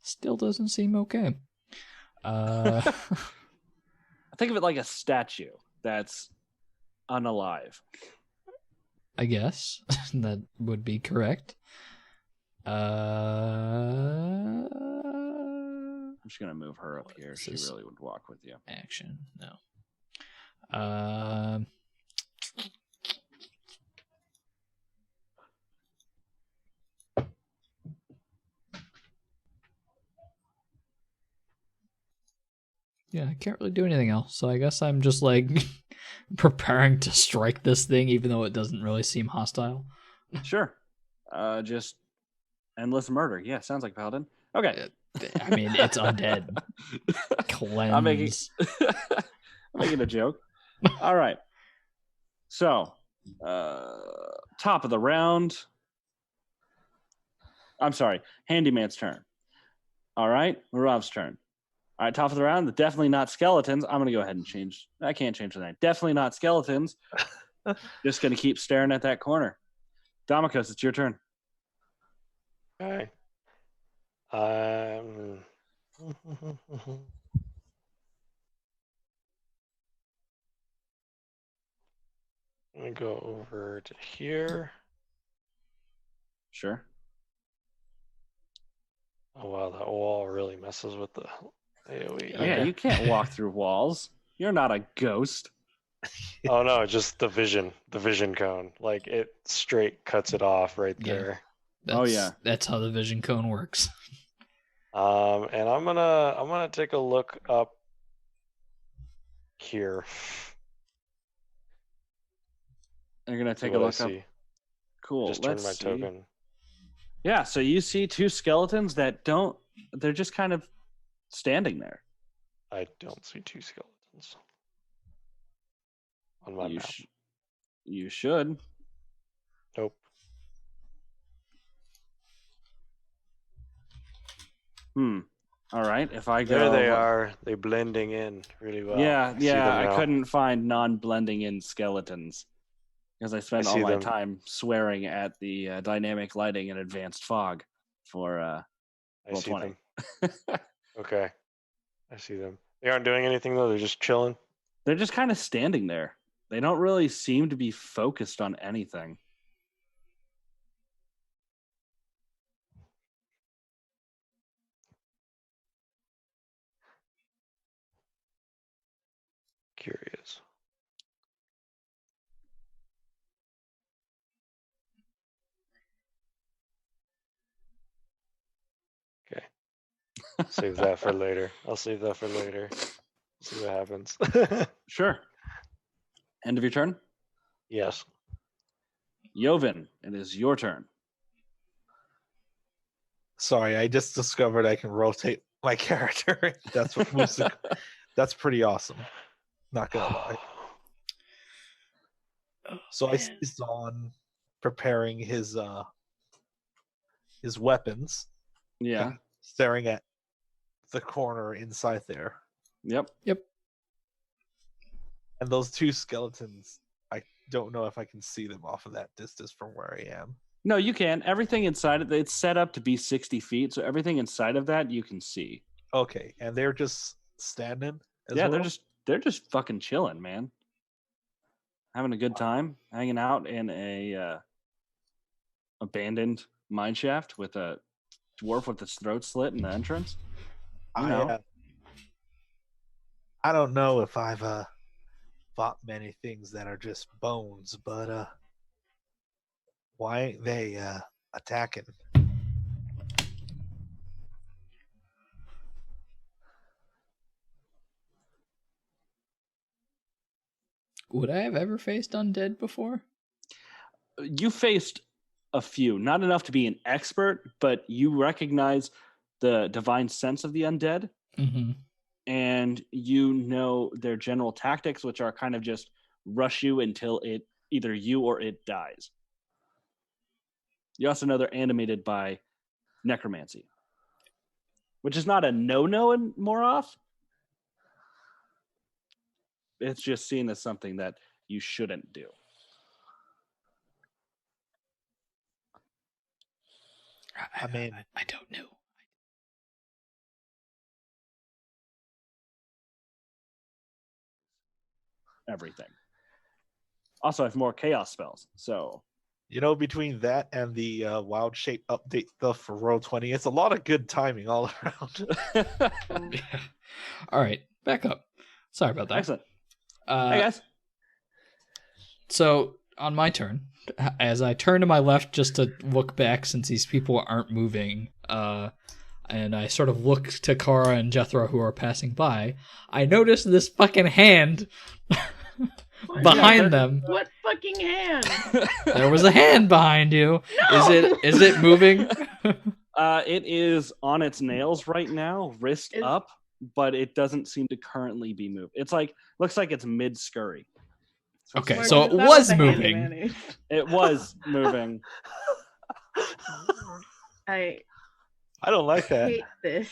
Speaker 3: still doesn't seem okay.
Speaker 1: Think of it like a statue that's unalive.
Speaker 3: I guess that would be correct.
Speaker 1: I'm just gonna move her up here. She
Speaker 3: This is-
Speaker 1: really would walk with you.
Speaker 3: Action, no. Yeah, I can't really do anything else, so I guess I'm just like preparing to strike this thing, even though it doesn't really seem hostile.
Speaker 1: Sure. Just endless murder. Yeah, sounds like Paladin. Okay.
Speaker 3: I mean, it's undead. Cleanse.
Speaker 1: I'm making a joke. All right. So, top of the round. I'm sorry, Handyman's turn. All right, Murav's turn. All right, top of the round. Definitely not skeletons. I'm going to go ahead and change. I can't change the name. Definitely not skeletons. Just going to keep staring at that corner. Damikos, it's your turn.
Speaker 5: Okay. I'm gonna go over to here.
Speaker 1: Sure.
Speaker 5: Oh wow, that wall really messes with the AoE.
Speaker 1: Yeah,
Speaker 5: Okay.
Speaker 1: you can't walk through walls. You're not a ghost.
Speaker 5: Oh no, just the vision cone. Like it straight cuts it off right
Speaker 3: Yeah.
Speaker 5: there.
Speaker 1: Oh, yeah.
Speaker 3: That's how the vision cone works.
Speaker 5: And I'm gonna take a look up here.
Speaker 1: You're going to
Speaker 5: See
Speaker 1: take a
Speaker 5: what I
Speaker 1: look up.
Speaker 5: see.
Speaker 1: Cool.
Speaker 5: Just turn
Speaker 1: Let's
Speaker 5: my
Speaker 1: see.
Speaker 5: token.
Speaker 1: Yeah, so you see two skeletons that don't, they're just kind of standing there.
Speaker 5: I don't see two skeletons on my
Speaker 1: You,
Speaker 5: map.
Speaker 1: you should.
Speaker 5: Nope.
Speaker 1: All right, if I go.
Speaker 5: There they are. They blending in really well.
Speaker 1: Yeah,
Speaker 5: I see them
Speaker 1: I
Speaker 5: now.
Speaker 1: couldn't find non-blending in skeletons because I spent all
Speaker 5: see
Speaker 1: my
Speaker 5: them.
Speaker 1: time swearing at the dynamic lighting and advanced fog for
Speaker 5: I
Speaker 1: roll
Speaker 5: see
Speaker 1: 20.
Speaker 5: them. Okay. I see them. They aren't doing anything though. They're just chilling.
Speaker 1: They're just kind of standing there. They don't really seem to be focused on anything.
Speaker 5: Curious. Okay. Save that for later. I'll save that for later. See what happens.
Speaker 1: Sure. End of your turn.
Speaker 5: Yes.
Speaker 1: Yovin, it is your turn.
Speaker 2: Sorry, I just discovered I can rotate my character. That's what moves the, that's pretty awesome. Not gonna lie. So I seized on preparing his weapons,
Speaker 1: Yeah.
Speaker 2: staring at the corner inside there.
Speaker 1: Yep.
Speaker 2: And those two skeletons, I don't know if I can see them off of that distance from where I am.
Speaker 1: No, you can. Everything inside of it's set up to be 60 feet, so everything inside of that you can see.
Speaker 2: Okay, and they're just standing as
Speaker 1: Yeah,
Speaker 2: well?
Speaker 1: they're just fucking chilling, man. Having a good time, hanging out in a abandoned mine shaft with a dwarf with his throat slit in the entrance. You know.
Speaker 2: I don't know if I've fought many things that are just bones, but why ain't they attacking?
Speaker 3: Would I have ever faced undead before?
Speaker 1: You faced a few, not enough to be an expert, but you recognize the divine sense of the undead,
Speaker 3: Mm-hmm.
Speaker 1: and you know their general tactics, which are kind of just rush you until it either you or it dies. You also know they're animated by necromancy, which is not a no-no in Moroth. It's just seen as something that you shouldn't do.
Speaker 2: I mean,
Speaker 3: I don't know.
Speaker 1: Everything. Also, I have more chaos spells. So
Speaker 2: You know, between that and the wild shape update stuff for roll 20, it's a lot of good timing all around.
Speaker 3: Yeah. All right, back up. Sorry about that.
Speaker 1: excellent. Hey guys.
Speaker 3: So on my turn, as I turn to my left just to look back since these people aren't moving, and I sort of look to Kara and Jethro who are passing by, I notice this fucking hand behind them.
Speaker 4: What fucking hand?
Speaker 3: There was a hand behind you.
Speaker 4: No!
Speaker 3: Is it moving?
Speaker 1: It is on its nails right now, wrist
Speaker 4: Is-
Speaker 1: up, but it doesn't seem to currently be moved. It's like looks like it's mid scurry.
Speaker 3: Okay,
Speaker 4: Marcus,
Speaker 3: so it
Speaker 4: that
Speaker 3: was
Speaker 4: a
Speaker 3: moving.
Speaker 4: handyman age.
Speaker 1: It was moving.
Speaker 4: I
Speaker 2: I don't like that.
Speaker 4: hate this.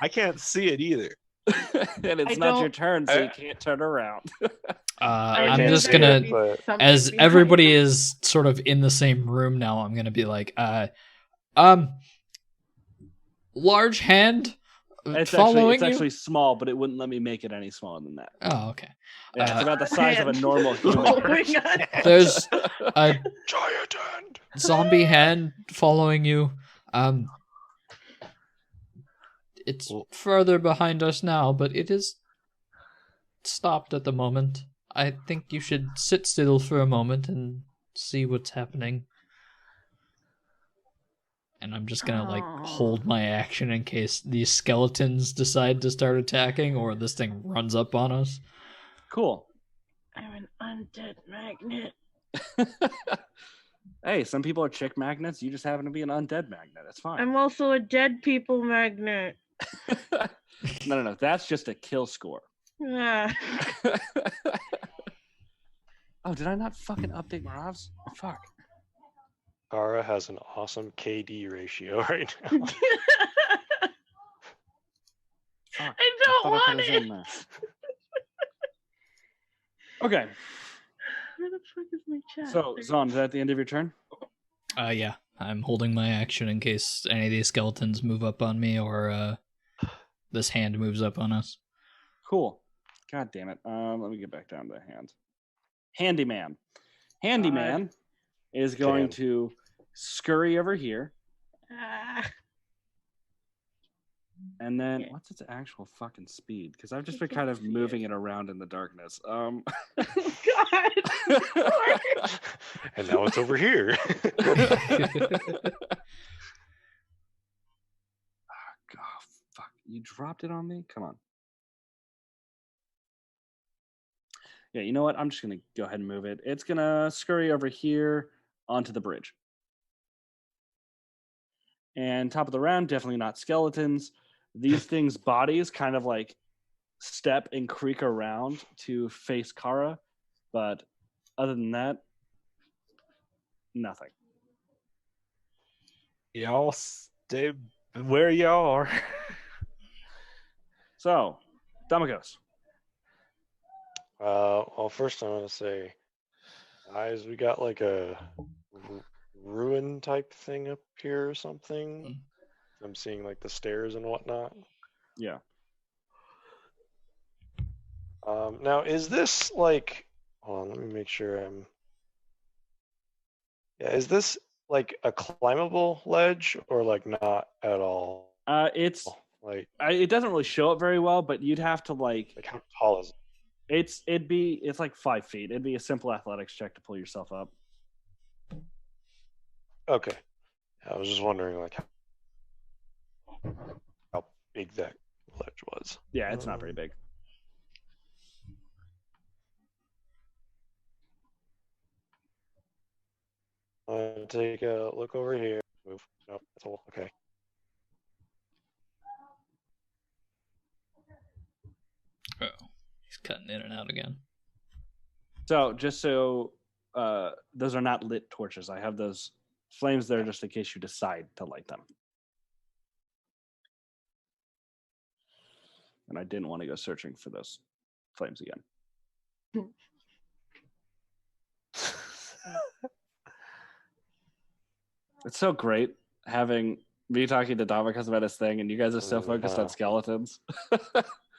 Speaker 2: I can't see it either.
Speaker 1: And it's
Speaker 4: I
Speaker 1: not your
Speaker 4: don't-
Speaker 1: turn, so you can't turn around.
Speaker 4: I
Speaker 3: I'm
Speaker 4: knew
Speaker 3: just
Speaker 4: there
Speaker 3: gonna,
Speaker 4: would be something
Speaker 3: as
Speaker 4: behind
Speaker 3: everybody
Speaker 4: it.
Speaker 3: is sort of in the same room now, I'm gonna be like, large hand
Speaker 1: It's
Speaker 3: following you.
Speaker 1: actually small, but it wouldn't let me make it any smaller than that.
Speaker 3: Oh, okay.
Speaker 1: Yeah, it's about the size of a
Speaker 4: Hand
Speaker 1: normal human.
Speaker 4: following us.
Speaker 3: There's a
Speaker 2: Giant hand.
Speaker 3: zombie hand following you. It's further behind us now, but it is stopped at the moment. I think you should sit still for a moment and see what's happening. And I'm just gonna
Speaker 4: Aw.
Speaker 3: hold my action in case these skeletons decide to start attacking or this thing runs up on us.
Speaker 1: Cool.
Speaker 4: I'm an undead magnet.
Speaker 1: Hey, some people are chick magnets. You just happen to be an undead magnet. It's fine.
Speaker 4: I'm also a dead people magnet.
Speaker 1: No. That's just a kill score.
Speaker 4: Ah.
Speaker 1: Oh, did I not fucking update Maravs? Fuck.
Speaker 5: Kara has an awesome KD ratio right now.
Speaker 1: Fuck.
Speaker 4: I don't
Speaker 1: thought I put
Speaker 4: want
Speaker 1: his
Speaker 4: it.
Speaker 1: in there. Okay.
Speaker 4: Where the fuck is my chat?
Speaker 1: So,
Speaker 4: There-
Speaker 1: Zon, is that the end of your turn?
Speaker 3: Yeah. I'm holding my action in case any of these skeletons move up on me or this hand moves up on us.
Speaker 1: Cool. God damn it. Let me get back down to the hand. Handyman. Handyman is going
Speaker 5: Damn.
Speaker 1: to scurry over here,
Speaker 4: Ah.
Speaker 1: and then
Speaker 4: Yeah.
Speaker 1: what's its actual fucking speed? Because I've just
Speaker 4: I
Speaker 1: been kind
Speaker 4: can't
Speaker 1: of
Speaker 4: see
Speaker 1: moving it around in the darkness.
Speaker 4: God.
Speaker 5: And now it's over here.
Speaker 1: Oh, fuck. You dropped it on me? Come on. Yeah, you know what? I'm just going to go ahead and move it. It's going to scurry over here onto the bridge. And top of the round, definitely not skeletons. These things' bodies kind of like step and creak around to face Kara. But other than that, nothing.
Speaker 2: Y'all stay where y'all are.
Speaker 1: So, Damagos.
Speaker 5: Well, first I'm gonna say, guys, we got like a ruin type thing up here or something. I'm seeing like the stairs and whatnot.
Speaker 1: Yeah.
Speaker 5: Now is this like? Hold on, let me make sure I'm. Yeah, is this like a climbable ledge or like not at all?
Speaker 1: It's
Speaker 5: Like
Speaker 1: it doesn't really show it very well, but you'd have to like
Speaker 5: how tall is it?
Speaker 1: it's like 5 feet. It'd be a simple athletics check to pull yourself up.
Speaker 5: Okay, I was just wondering like how big that ledge was.
Speaker 1: Yeah, it's not very big.
Speaker 5: I'm gonna take a look over here. Move. Nope, that's all. Okay.
Speaker 3: Oh, he's cutting in and out again.
Speaker 1: So just so those are not lit torches. I have those flames there just in case you decide to light them. And I didn't want to go searching for those flames again. It's so great having me talking to Dominic about his thing, and you guys are so focused on skeletons.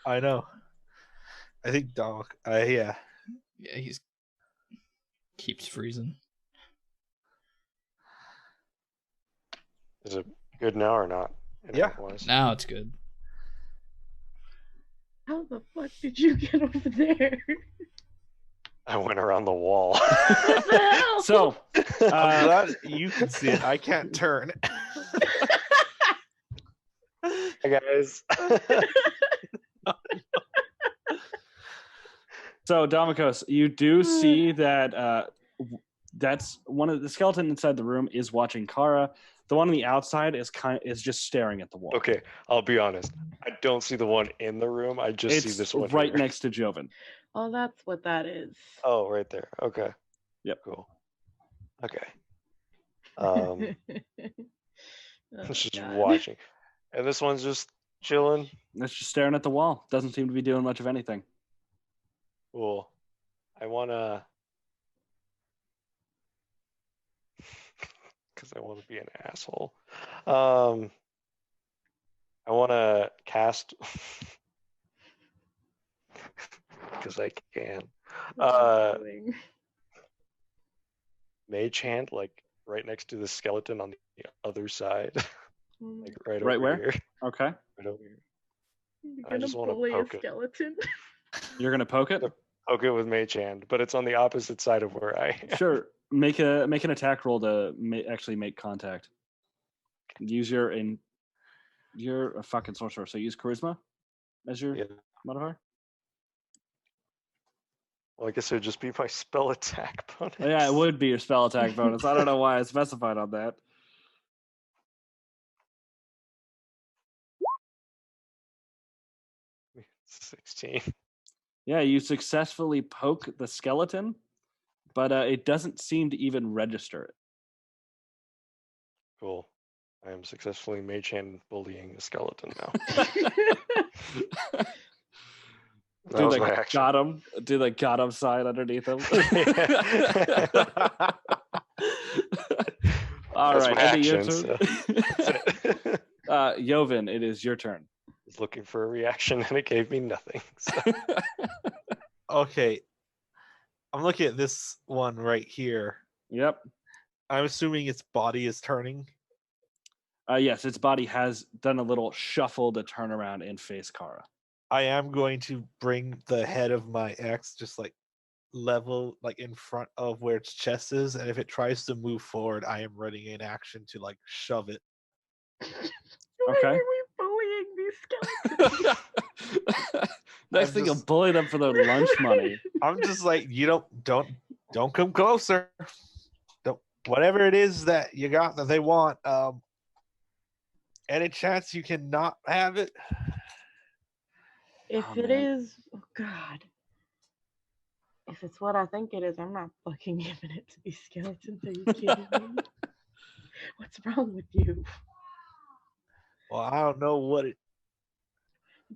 Speaker 2: I know. I think Doc. Yeah.
Speaker 3: Yeah, he's Keeps freezing.
Speaker 5: Is it good now or not?
Speaker 2: Yeah.
Speaker 5: Internet-wise?
Speaker 3: Now it's good.
Speaker 4: How the fuck did you get over there?
Speaker 5: I went around the wall.
Speaker 4: What the hell?
Speaker 1: So,
Speaker 2: I'm glad you can see it. I can't turn.
Speaker 5: Hi guys.
Speaker 1: so Domikos, you do see that that's one of the skeleton inside the room is watching Kara. The one on the outside is just staring at the wall.
Speaker 5: Okay, I'll be honest. I don't see the one in the room. I just see
Speaker 1: It's
Speaker 5: this one
Speaker 1: right
Speaker 5: here.
Speaker 1: next to Joven.
Speaker 4: Oh, that's what that is.
Speaker 5: Oh, right there. Okay.
Speaker 1: Yep.
Speaker 5: Cool. Okay.
Speaker 4: Oh,
Speaker 5: Just
Speaker 4: God.
Speaker 5: watching. And this one's just chilling.
Speaker 1: It's just staring at the wall. Doesn't seem to be doing much of anything.
Speaker 5: Cool. I wanna because I want to be an asshole. I want to cast because I can.
Speaker 4: What are you doing?
Speaker 5: Mage hand, like right next to the skeleton on the other side, like right
Speaker 1: Right
Speaker 5: over
Speaker 1: where?
Speaker 5: here.
Speaker 1: Okay.
Speaker 5: Right over here.
Speaker 4: You're
Speaker 5: I
Speaker 4: gonna
Speaker 5: just wanna
Speaker 4: bully a
Speaker 5: poke it.
Speaker 4: skeleton.
Speaker 1: You're gonna poke it?
Speaker 5: Poke it with mage hand, but it's on the opposite side of where I am.
Speaker 1: Sure. Make an attack roll to actually make contact. Use you're a fucking sorcerer, so use charisma as your
Speaker 5: Yeah.
Speaker 1: modifier.
Speaker 5: Well, I guess it would just be my spell attack bonus.
Speaker 1: Yeah, it would be your spell attack bonus. I don't know why I specified on that.
Speaker 5: It's 16.
Speaker 1: Yeah, you successfully poke the skeleton, but it doesn't seem to even register it.
Speaker 5: Cool. I am successfully mage hand bullying the skeleton now. That
Speaker 1: Do
Speaker 5: was
Speaker 1: the
Speaker 5: my action.
Speaker 1: got him. Do the got him sign underneath him. All
Speaker 5: That's
Speaker 1: right,
Speaker 5: my
Speaker 1: Eddie, your
Speaker 5: action,
Speaker 1: turn.
Speaker 5: That's it.
Speaker 1: Joven, it is your turn.
Speaker 5: I was looking for a reaction and it gave me nothing. So.
Speaker 2: Okay. I'm looking at this one right here.
Speaker 1: Yep.
Speaker 2: I'm assuming its body is turning.
Speaker 1: Yes, its body has done a little shuffle to turn around and face Kara.
Speaker 2: I am going to bring the head of my ex just like level like in front of where its chest is, and if it tries to move forward, I am ready in action to like shove it.
Speaker 4: Why
Speaker 1: Okay.
Speaker 4: are we bullying these skeletons?
Speaker 1: Next
Speaker 2: I'm
Speaker 1: thing, you'll
Speaker 2: just-
Speaker 1: bully them for their lunch money.
Speaker 2: I'm just like, you don't come closer. Don't whatever it is that you got that they want. Any chance you cannot have it?
Speaker 4: If
Speaker 1: Oh,
Speaker 4: it
Speaker 1: man.
Speaker 4: is, oh God. If it's what I think it is, I'm not fucking giving it to these skeletons. Are you kidding me? What's wrong with you?
Speaker 2: Well, I don't know what it.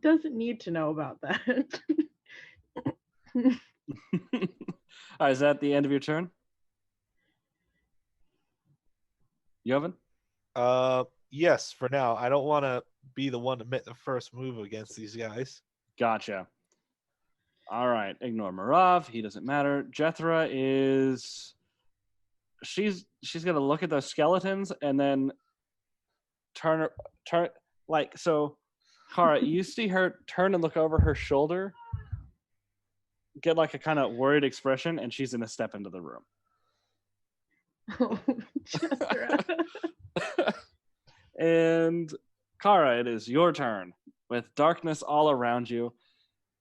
Speaker 4: Doesn't need to know about that.
Speaker 1: All right, is that the end of your turn? Joven?
Speaker 2: Yes, for now. I don't want to be the one to make the first move against these guys.
Speaker 1: Gotcha. All right, ignore Marav. He doesn't matter. Jethra is. She's gonna look at those skeletons and then turn like so. Kara, you see her turn and look over her shoulder, get like a kind of worried expression, and she's gonna step into the room.
Speaker 4: Oh, Jethra.
Speaker 1: And Kara, it is your turn with darkness all around you,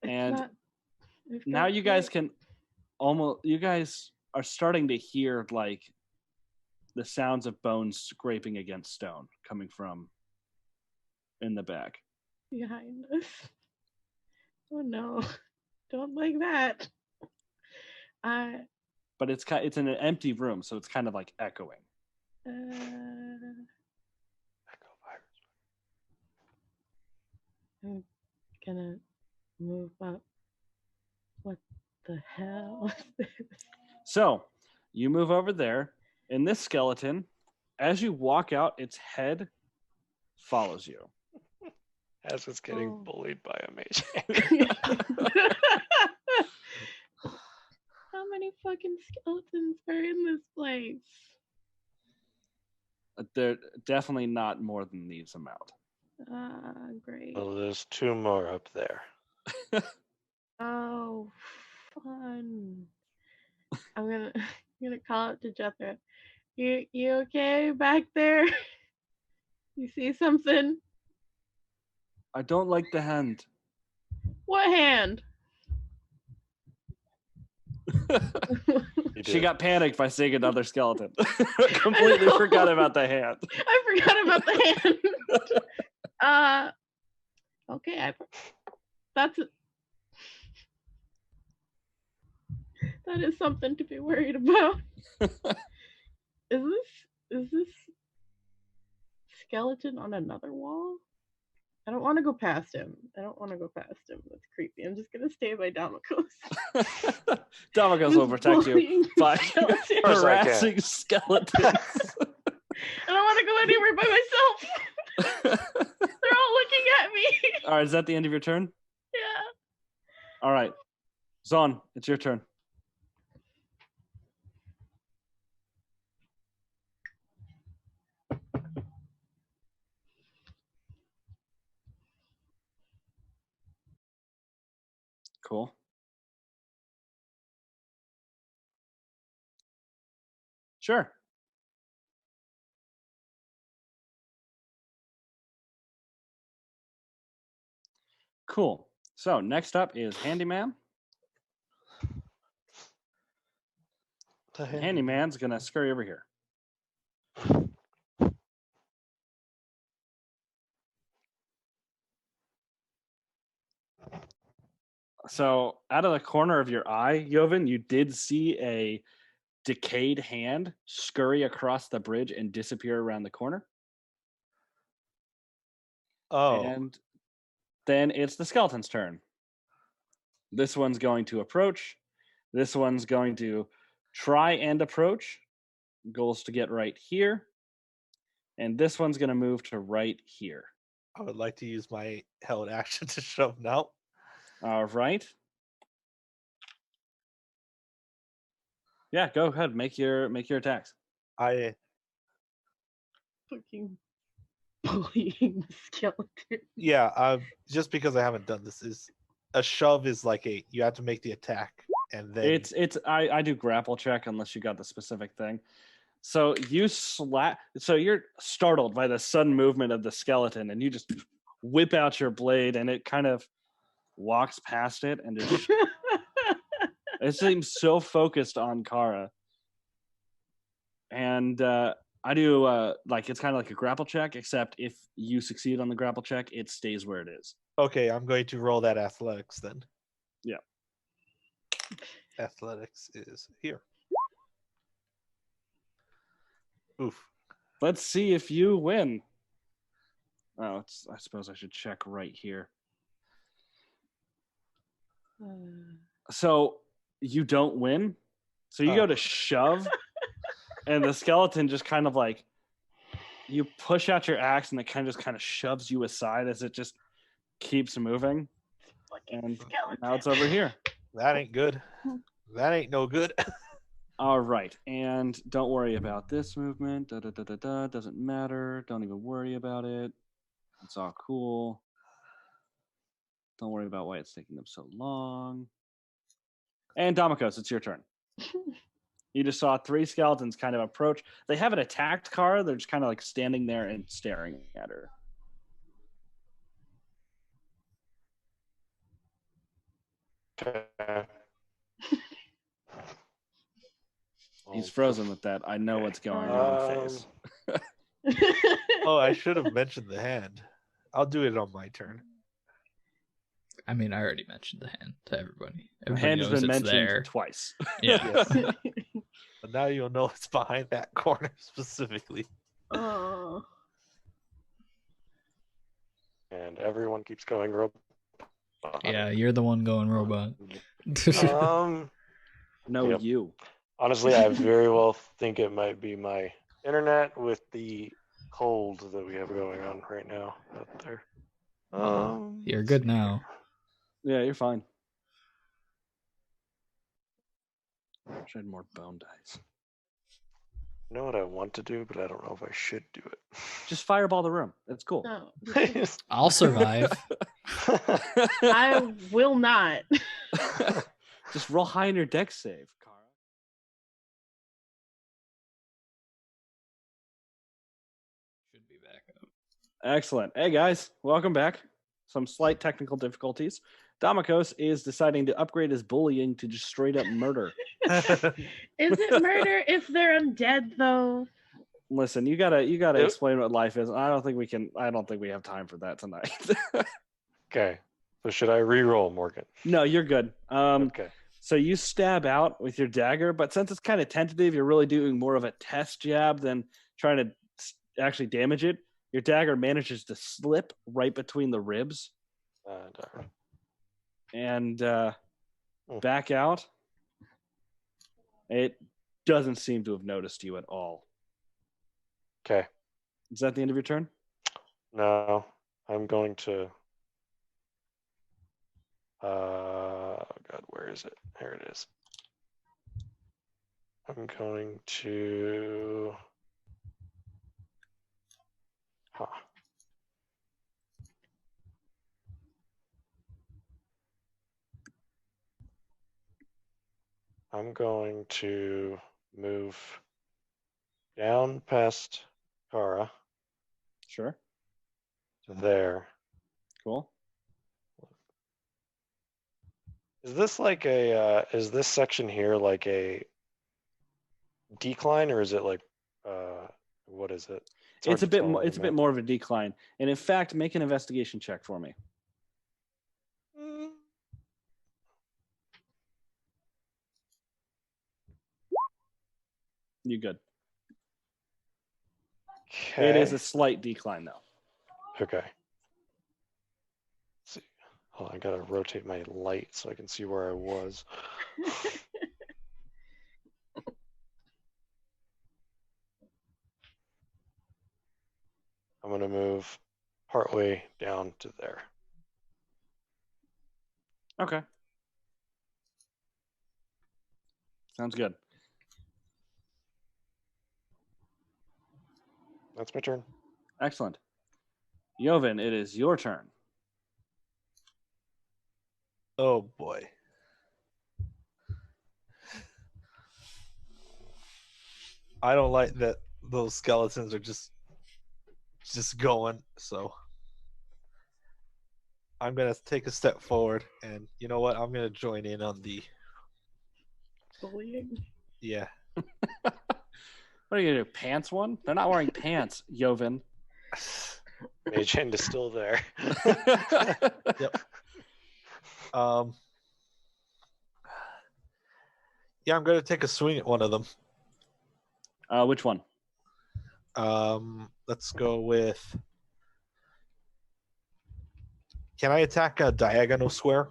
Speaker 1: and now you guys can you guys are starting to hear like the sounds of bones scraping against stone coming from in the back.
Speaker 4: behind us. Oh no, don't like that.
Speaker 1: But it's in an empty room, so it's kind of like echoing.
Speaker 4: I'm gonna move up. What the hell is this?
Speaker 1: So you move over there, and this skeleton, as you walk out, its head follows you.
Speaker 5: As it's getting
Speaker 4: Oh.
Speaker 5: bullied by a mage.
Speaker 4: How many many fucking skeletons are in this place?
Speaker 1: They're definitely not more than these amount.
Speaker 4: Great.
Speaker 5: Well, there's 2 more up there.
Speaker 4: Oh, fun. I'm gonna call out to Jethro. You okay back there? You see something?
Speaker 1: I don't like the hand.
Speaker 4: What hand?
Speaker 5: You
Speaker 1: She
Speaker 5: did.
Speaker 1: got panicked by seeing another skeleton. Completely
Speaker 4: know.
Speaker 1: forgot about the hand.
Speaker 4: I forgot about the hand. Okay, that is something to be worried about. Is this skeleton on another wall? I don't want to go past him. That's creepy. I'm just gonna stay by Damocos.
Speaker 1: Damocos will protect you by
Speaker 5: Course I can.
Speaker 1: harassing skeletons.
Speaker 4: I don't want to go anywhere by myself. They're all looking at me.
Speaker 1: All right, is that the end of your turn?
Speaker 4: Yeah.
Speaker 1: All right. Zon, it's your turn. Cool. Sure. Cool. So next up is Handyman.
Speaker 5: The hand-
Speaker 1: Handyman's gonna scurry over here. So out of the corner of your eye, Joven, you did see a decayed hand scurry across the bridge and disappear around the corner.
Speaker 2: Oh,
Speaker 1: And then it's the skeleton's turn. This one's going to approach. This one's going to try and approach. Goals to get right here. And this one's going to move to right here.
Speaker 2: I would like to use my held action to shove now.
Speaker 1: All right. Yeah, go ahead. Make your attacks.
Speaker 2: I
Speaker 4: Fucking bullying the skeleton.
Speaker 2: yeah. Just because I haven't done this is a shove is like you have to make the attack and then
Speaker 1: I do grapple check unless you got the specific thing. So you so you're startled by the sudden movement of the skeleton and you just whip out your blade and it kind of walks past it and just it seems so focused on Kara. And I do like it's kind of like a grapple check, except if you succeed on the grapple check, it stays where it is.
Speaker 2: okay. I'm going to roll that athletics then.
Speaker 1: Yeah.
Speaker 2: Athletics is here. Oof.
Speaker 1: Let's see if you win. Oh, I suppose I should check right here. So you don't win. So you go to shove, and the skeleton just kind of like you push out your axe, and it kind of shoves you aside as it just keeps moving. And now it's over here.
Speaker 2: That ain't good. That ain't no good.
Speaker 1: All right, and don't worry about this movement. Doesn't matter. Don't even worry about it. It's all cool. Don't worry about why it's taking them so long. And Damocos, it's your turn. You just saw 3 skeletons kind of approach. They haven't attacked Kara. They're just kind of like standing there and staring at her.
Speaker 5: Okay.
Speaker 1: He's frozen with that. I know what's going on face.
Speaker 2: Oh, I should have mentioned the hand. I'll do it on my turn.
Speaker 3: I mean, I already mentioned the hand to everybody.
Speaker 1: The
Speaker 3: Everybody
Speaker 1: hand has
Speaker 3: knows
Speaker 1: been
Speaker 3: it's
Speaker 1: mentioned
Speaker 3: there.
Speaker 1: twice.
Speaker 3: Yeah.
Speaker 2: But now you'll know it's behind that corner specifically.
Speaker 4: Oh.
Speaker 5: And everyone keeps going robot.
Speaker 3: Yeah, you're the one going robot.
Speaker 1: No,
Speaker 5: Yep.
Speaker 1: you.
Speaker 5: Honestly, I very well think it might be my internet with the cold that we have going on right now out there.
Speaker 3: You're good now.
Speaker 1: Yeah, you're fine. Wish I had more bone dice.
Speaker 5: I know what I want to do, but I don't know if I should do it.
Speaker 1: Just fireball the room. That's cool.
Speaker 4: No,
Speaker 3: I'll survive.
Speaker 4: I will not.
Speaker 1: Just roll high in your dex save, Kara.
Speaker 3: Should be back up.
Speaker 1: Excellent. Hey guys, welcome back. Some slight technical difficulties. Damikos is deciding to upgrade his bullying to just straight up murder.
Speaker 4: Is it murder if they're undead though?
Speaker 1: Listen, you gotta
Speaker 5: Yep.
Speaker 1: explain what life is. I don't think we have time for that tonight.
Speaker 5: Okay. So should I re-roll, Morgan?
Speaker 1: No, you're good.
Speaker 5: Okay.
Speaker 1: So you stab out with your dagger, but since it's kind of tentative, you're really doing more of a test jab than trying to actually damage it. Your dagger manages to slip right between the ribs
Speaker 5: Darn.
Speaker 1: and back out. It doesn't seem to have noticed you at all.
Speaker 5: Okay.
Speaker 1: Is that the end of your turn?
Speaker 5: No, I'm going to. Oh God, where is it? Here it is. I'm going to. Huh. I'm going to move down past Kara
Speaker 1: Sure.
Speaker 5: to there.
Speaker 1: Cool.
Speaker 5: Is this like is this section here like a decline or is it like, what is it? hard
Speaker 1: It's a
Speaker 5: to
Speaker 1: bit
Speaker 5: tell
Speaker 1: more.
Speaker 5: on the
Speaker 1: It's a bit
Speaker 5: map.
Speaker 1: more of a decline, and in fact, make an investigation check for me.
Speaker 5: Mm.
Speaker 1: You good?
Speaker 5: Okay.
Speaker 1: It is a slight decline, though.
Speaker 5: Okay. Let's see. Oh, I gotta rotate my light so I can see where I was. I'm gonna move partway down to there.
Speaker 1: Okay. Sounds good.
Speaker 5: That's my turn.
Speaker 1: Excellent. Joven, it is your turn.
Speaker 2: Oh boy. I don't like that those skeletons are just going, so I'm gonna take a step forward and you know what? I'm gonna join in on the
Speaker 4: Bullying.
Speaker 2: yeah.
Speaker 1: What are you gonna do? Pants one? They're not wearing pants, Joven.
Speaker 5: Mage hand is still there.
Speaker 2: Yep. Yeah, I'm gonna take a swing at one of them.
Speaker 1: Which one?
Speaker 2: Let's go with. Can I attack a diagonal square?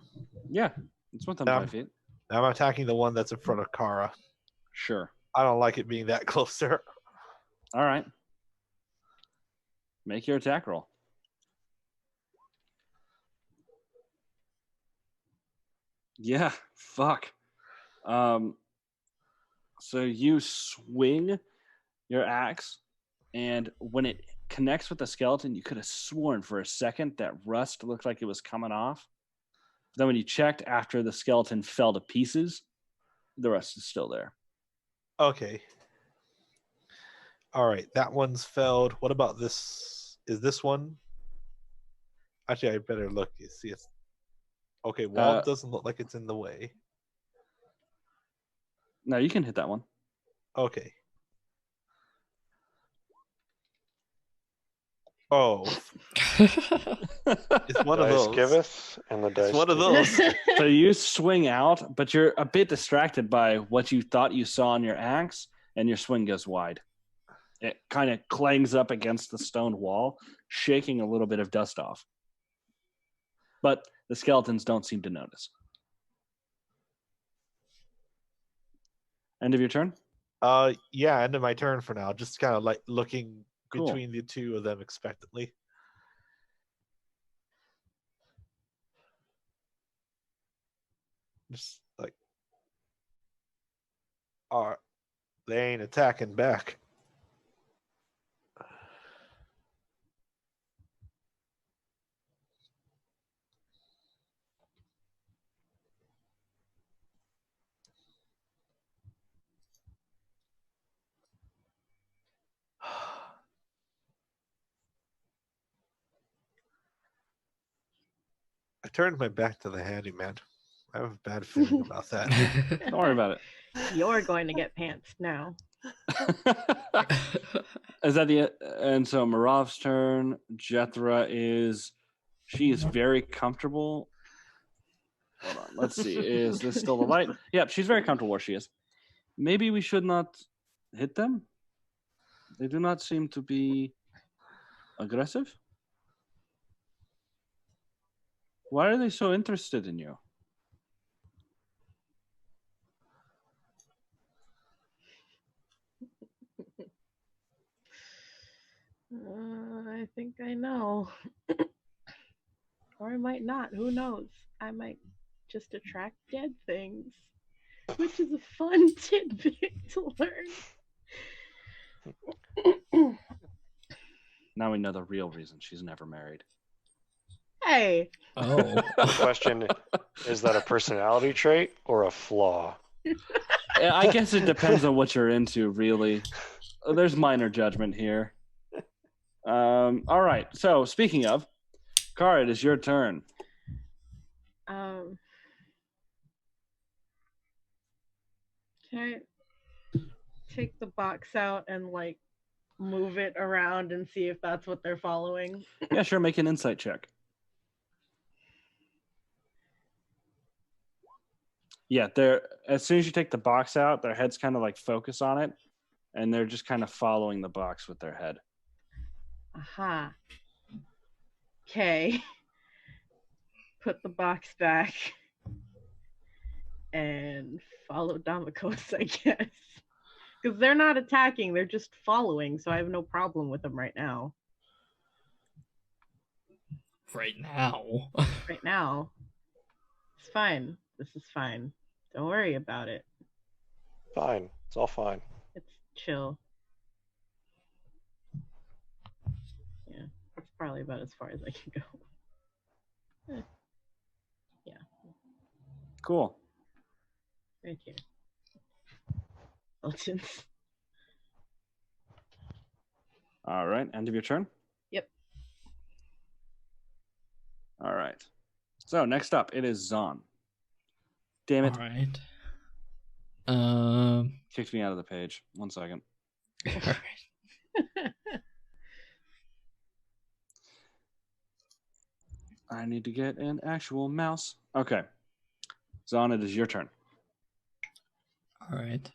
Speaker 1: Yeah, it's within
Speaker 2: Um,
Speaker 1: 5 feet.
Speaker 2: I'm attacking the one that's in front of Kara.
Speaker 1: Sure.
Speaker 2: I don't like it being that close to her.
Speaker 1: All right. Make your attack roll. Yeah, fuck. So you swing your axe, and when it connects with the skeleton, you could have sworn for a second that rust looked like it was coming off. Then when you checked after the skeleton fell to pieces, the rust is still there.
Speaker 2: Okay. All right, that one's felled. What about this? Is this one? Actually, I better look. You see, it's okay. Wall doesn't look like it's in the way.
Speaker 1: No, you can hit that one.
Speaker 2: Okay. Oh, it's one of
Speaker 5: Dice
Speaker 2: those.
Speaker 5: giveth, and the dice.
Speaker 2: It's one of
Speaker 5: taketh.
Speaker 2: those.
Speaker 1: So you swing out, but you're a bit distracted by what you thought you saw on your axe, and your swing goes wide. It kind of clangs up against the stone wall, shaking a little bit of dust off. But the skeletons don't seem to notice. End of your turn?
Speaker 2: Yeah, end of my turn for now. Just kind of like looking
Speaker 1: Cool.
Speaker 2: between the two of them expectantly. Just like They ain't attacking back. I turned my back to the handyman. I have a bad feeling about that.
Speaker 1: Don't worry about
Speaker 4: You're going to get pantsed now.
Speaker 1: it. Is that the and so Marav's turn? Jethra she is very comfortable. Hold on, let's see. Is this still the light? Yep, she's very comfortable where she is. Maybe we should not hit them. They do not seem to be aggressive. Why are they so interested in you?
Speaker 4: I think I know. Or I might not. Who knows? I might just attract dead things, which is a fun tidbit to learn.
Speaker 1: Now we know the real reason she's never married.
Speaker 4: Hey.
Speaker 3: Oh.
Speaker 5: The question, is that a personality trait or a flaw?
Speaker 1: I guess it depends on what you're into, really. There's minor judgment here. All right. So speaking of, Kara, it is your turn.
Speaker 4: Can I take the box out and like move it around and see if that's what they're following?
Speaker 1: Yeah, sure. Make an insight check. Yeah, as soon as you take the box out, their heads kind of like focus on it, and they're just kind of following the box with their head.
Speaker 4: Aha. Okay. Put the box back and follow Damakos, I guess. Because they're not attacking, they're just following, so I have no problem with them right now.
Speaker 3: Right now.
Speaker 4: Right now. It's fine. This is fine. Don't worry about it.
Speaker 5: Fine. It's all fine.
Speaker 4: It's chill. Yeah, that's probably about as far as I can go. Yeah.
Speaker 1: Cool.
Speaker 4: Right here. Legends.
Speaker 1: All right. End of your turn?
Speaker 4: Yep.
Speaker 1: All right. So next up, it is Zon. Damn it.
Speaker 3: All right.
Speaker 1: Kicked me out of the page. 1 second.
Speaker 3: All right.
Speaker 1: I need to get an actual mouse. Okay. Zon, it is your turn.
Speaker 3: All right.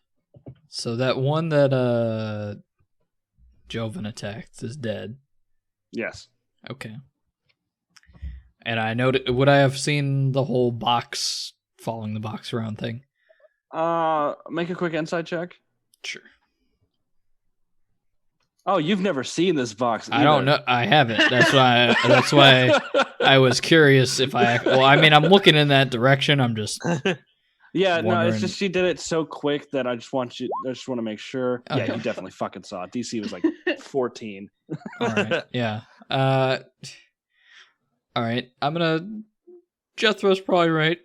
Speaker 3: So that one that Joven attacked is dead.
Speaker 1: Yes.
Speaker 3: Okay. And I noted, would I have seen the whole box following the box around thing?
Speaker 1: Make a quick insight check.
Speaker 3: Sure.
Speaker 1: Oh, you've never seen this box either.
Speaker 3: I don't know. I haven't. That's why. That's why I was curious if I. Well, I mean, I'm looking in that direction. I'm just.
Speaker 1: Yeah, no,
Speaker 3: wondering.
Speaker 1: it's just she did it so quick that I just want to make sure. Yeah,
Speaker 3: Okay.
Speaker 1: you definitely fucking saw it. DC was like 14.
Speaker 3: All right. Yeah. All right. I'm gonna. Jethro's probably right.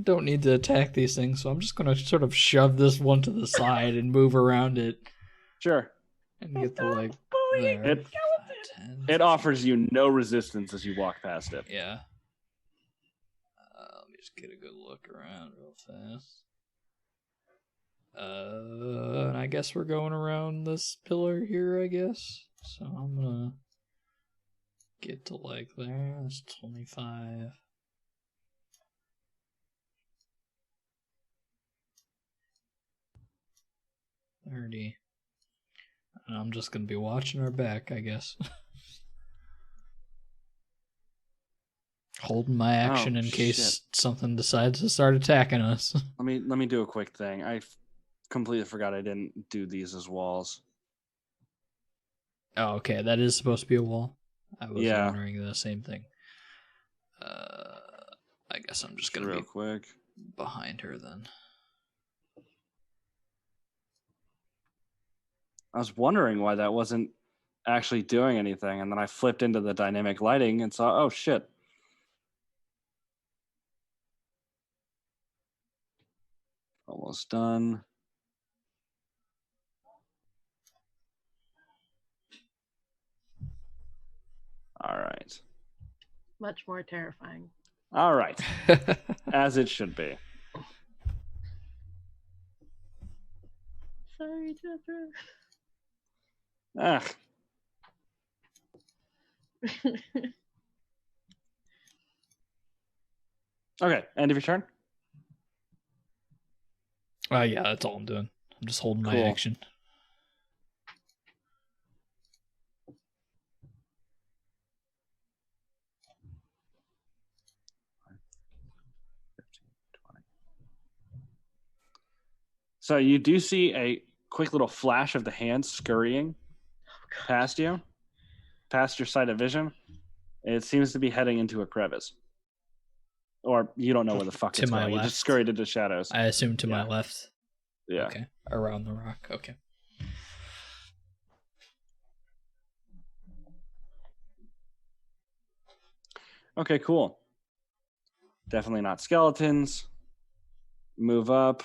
Speaker 3: Don't need to attack these things, so I'm just gonna sort of shove this one to the side and move around it
Speaker 1: Sure.
Speaker 3: and get the leg
Speaker 4: bullying
Speaker 3: there.
Speaker 1: It- It offers you no resistance as you walk past it.
Speaker 3: Yeah. Let me just get a good look around real fast. And I guess we're going around this pillar here, I guess. So I'm gonna get to like there. That's 25. $30. And I'm just gonna be watching our back, I guess. Holding my action in case something decides to start attacking us.
Speaker 1: Let me do a quick thing. I completely forgot I didn't do these as walls.
Speaker 3: Oh, okay. That is supposed to be a wall. I was
Speaker 1: Yeah.
Speaker 3: wondering the same thing. I guess I'm just gonna
Speaker 1: real
Speaker 3: be
Speaker 1: quick.
Speaker 3: behind her then.
Speaker 1: I was wondering why that wasn't actually doing anything, and then I flipped into the dynamic lighting and saw, oh shit. Almost done. All right.
Speaker 4: Much more terrifying.
Speaker 1: All right. As it should be.
Speaker 4: Sorry, Jethro.
Speaker 1: Ah, okay. End of your turn.
Speaker 3: Yeah, that's all I'm doing. I'm just holding my
Speaker 1: Cool.
Speaker 3: action.
Speaker 1: So you do see a quick little flash of the hand scurrying past you, past your sight of vision. And it seems to be heading into a crevice. Or you don't know where the fuck
Speaker 3: To
Speaker 1: it's
Speaker 3: my
Speaker 1: going. You
Speaker 3: left.
Speaker 1: just scurried into shadows.
Speaker 3: I assume to my
Speaker 1: Yeah.
Speaker 3: left.
Speaker 1: Yeah.
Speaker 3: Okay. Around the rock. Okay.
Speaker 1: Okay, cool. Definitely not skeletons. Move up.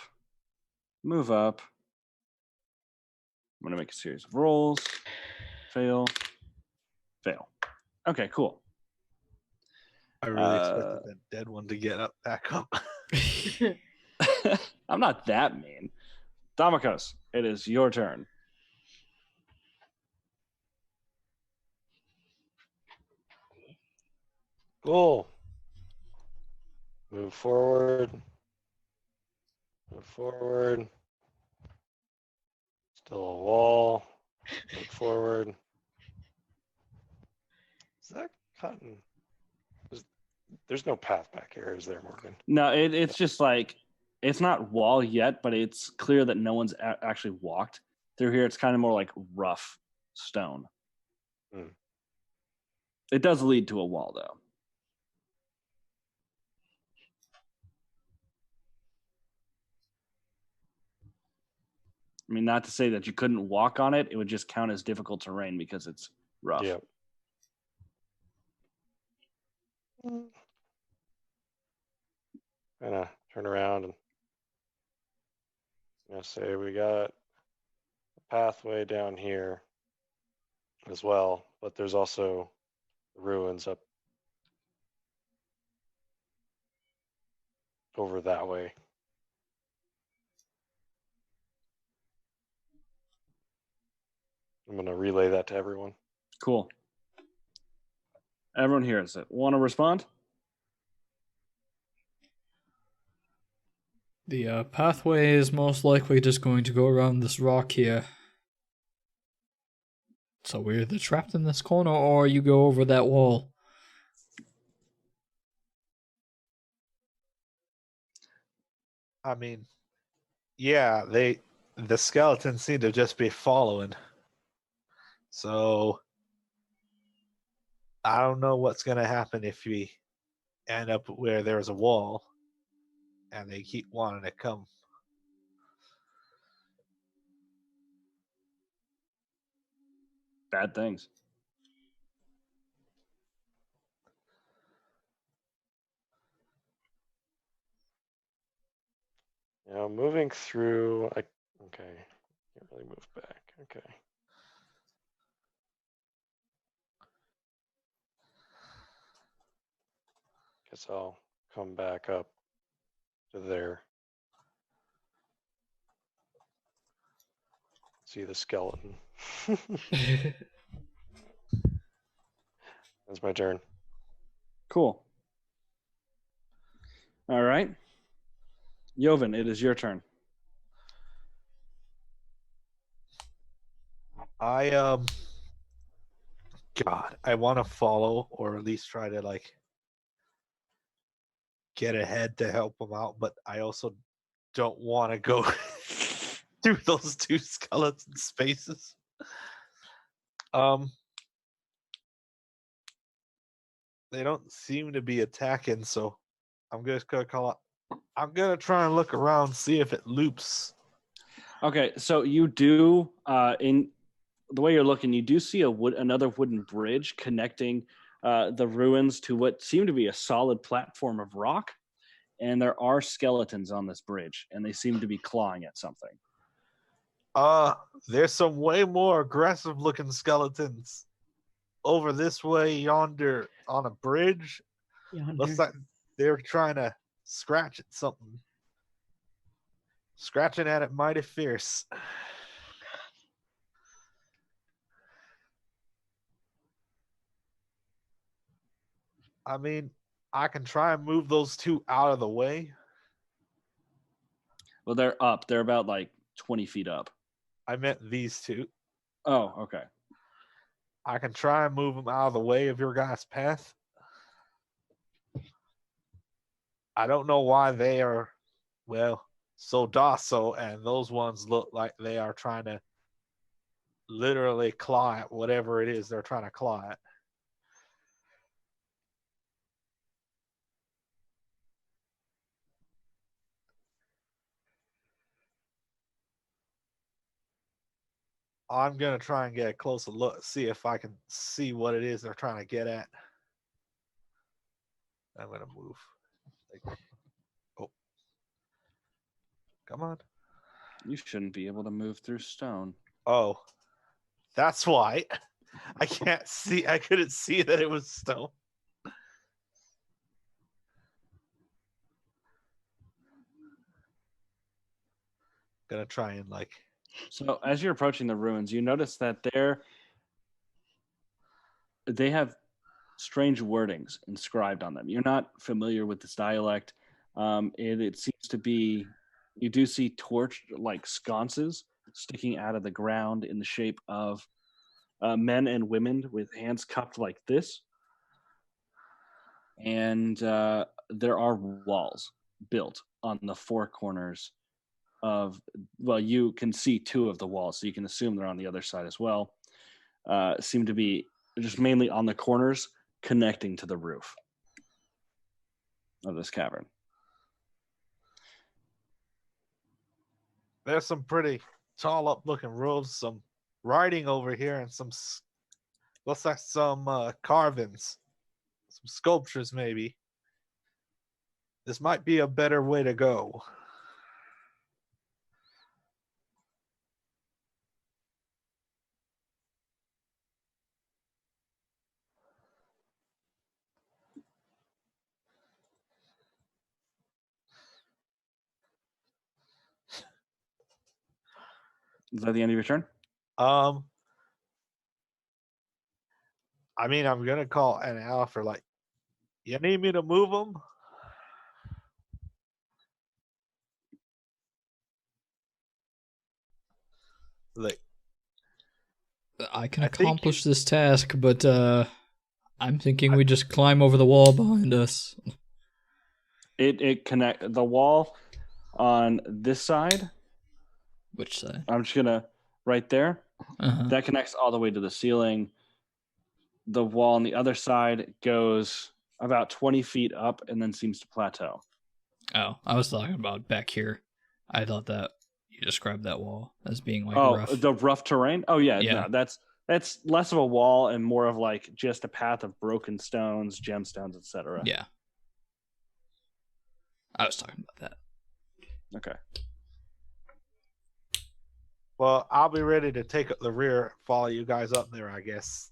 Speaker 1: Move up. I'm going to make a series of rolls. Fail. Fail. Okay, cool.
Speaker 2: I really expected that dead one to get up back up.
Speaker 1: I'm not that mean. Damakos, it is your turn.
Speaker 5: Cool. Move forward. Move forward. Still a wall. Move forward. Is that cotton? There's no path back here, is there, Morgan?
Speaker 1: No, it's just like, it's not wall yet, but it's clear that no one's actually walked through here. It's kind of more like rough stone.
Speaker 5: Hmm.
Speaker 1: It does lead to a wall, though. I mean, not to say that you couldn't walk on it. It would just count as difficult terrain because it's rough.
Speaker 5: Yep. Kind of turn around and say we got a pathway down here as well, but there's also ruins up over that way. I'm going to relay that to everyone.
Speaker 1: Cool. Everyone hears it. Want to respond?
Speaker 3: The pathway is most likely just going to go around this rock here. So we're either trapped in this corner or you go over that wall.
Speaker 2: I mean, yeah, the skeletons seem to just be following. So I don't know what's gonna happen if we end up where there's a wall and they keep wanting to come.
Speaker 1: Bad things.
Speaker 5: Moving through. Okay. Can't really move back. Okay. Guess I'll come back up to there. See the skeleton. That's my turn.
Speaker 1: Cool. All right. Joven, it is your turn.
Speaker 2: I want to follow or at least try to get ahead to help them out, but I also don't want to go through those two skeleton spaces. They don't seem to be attacking, so I'm just gonna call out. I'm gonna try and look around, see if it loops.
Speaker 1: Okay, so you do in the way you're looking, you do see another wooden bridge connecting the ruins to what seem to be a solid platform of rock. And there are skeletons on this bridge, and they seem to be clawing at something.
Speaker 2: There's some way more aggressive looking skeletons over this way yonder on a bridge. Looks like they're trying to scratch at something. Scratching at it mighty fierce. I mean, I can try and move those two out of the way.
Speaker 1: Well, they're up. They're about like 20 feet up.
Speaker 2: I meant these two.
Speaker 1: Oh, okay.
Speaker 2: I can try and move them out of the way of your guys' path. I don't know why they are, well, so docile, and those ones look like they are trying to literally claw at whatever it is they're trying to claw at. I'm going to try and get a closer look, see if I can see what it is they're trying to get at. I'm going to move. Oh. Come on.
Speaker 1: You shouldn't be able to move through stone.
Speaker 2: Oh. That's why. I can't see. I couldn't see that it was stone. Gonna try and like.
Speaker 1: So as you're approaching the ruins, you notice that they have strange wordings inscribed on them. You're not familiar with this dialect. It seems to be, you do see torch like sconces sticking out of the ground in the shape of men and women with hands cupped like this. And there are walls built on the four corners of, well, you can see two of the walls, so you can assume they're on the other side as well. Seem to be just mainly on the corners connecting to the roof of this cavern.
Speaker 2: There's some pretty tall up looking roofs, some writing over here, and some, looks like some carvings, some sculptures maybe. This might be a better way to go.
Speaker 1: Is that the end of your turn?
Speaker 2: I mean, I'm gonna call an offer. Like, you need me to move them? Like,
Speaker 3: I can
Speaker 2: I think-
Speaker 3: accomplish this task, but I'm thinking we just climb over the wall behind us.
Speaker 1: It connect the wall on this side.
Speaker 3: Which side?
Speaker 1: I'm just gonna right there.
Speaker 3: Uh-huh.
Speaker 1: That connects all the way to the ceiling. The wall on the other side goes about 20 feet up and then seems to plateau.
Speaker 3: Oh, I was talking about back here. I thought that you described that wall as being like
Speaker 1: Oh,
Speaker 3: rough.
Speaker 1: the rough terrain? Oh yeah,
Speaker 3: Yeah.
Speaker 1: no, that's less of a wall and more of like just a path of broken stones, gemstones, etc.
Speaker 3: Yeah. I was talking about that.
Speaker 1: Okay.
Speaker 2: well, I'll be ready to take up the rear, follow you guys up there, I guess.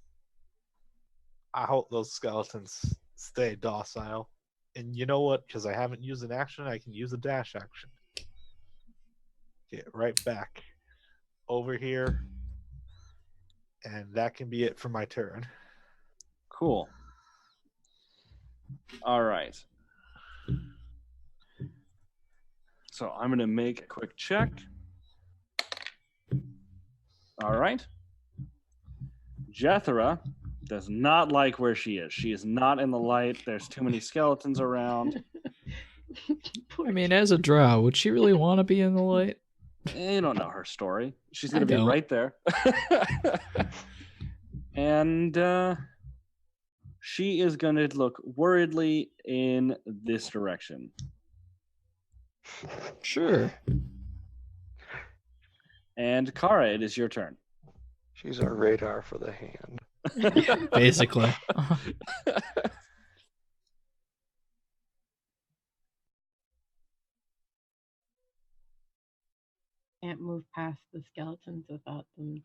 Speaker 2: I hope those skeletons stay docile. And you know what? Because I haven't used an action, I can use a dash action. Get right back over here. And that can be it for my turn.
Speaker 1: Cool. All right. So I'm going to make a quick check. All right. Jethra does not like where she is. She is not in the light. There's too many skeletons around.
Speaker 3: I mean, as a drow, would she really want to be in the light?
Speaker 1: You don't know her story. She's going
Speaker 3: I
Speaker 1: to be
Speaker 3: don't.
Speaker 1: right there. And she is going to look worriedly in this direction.
Speaker 3: Sure.
Speaker 1: And Kara, it is your turn.
Speaker 5: She's our radar for the hand.
Speaker 3: Basically.
Speaker 4: Can't move past the skeletons without them.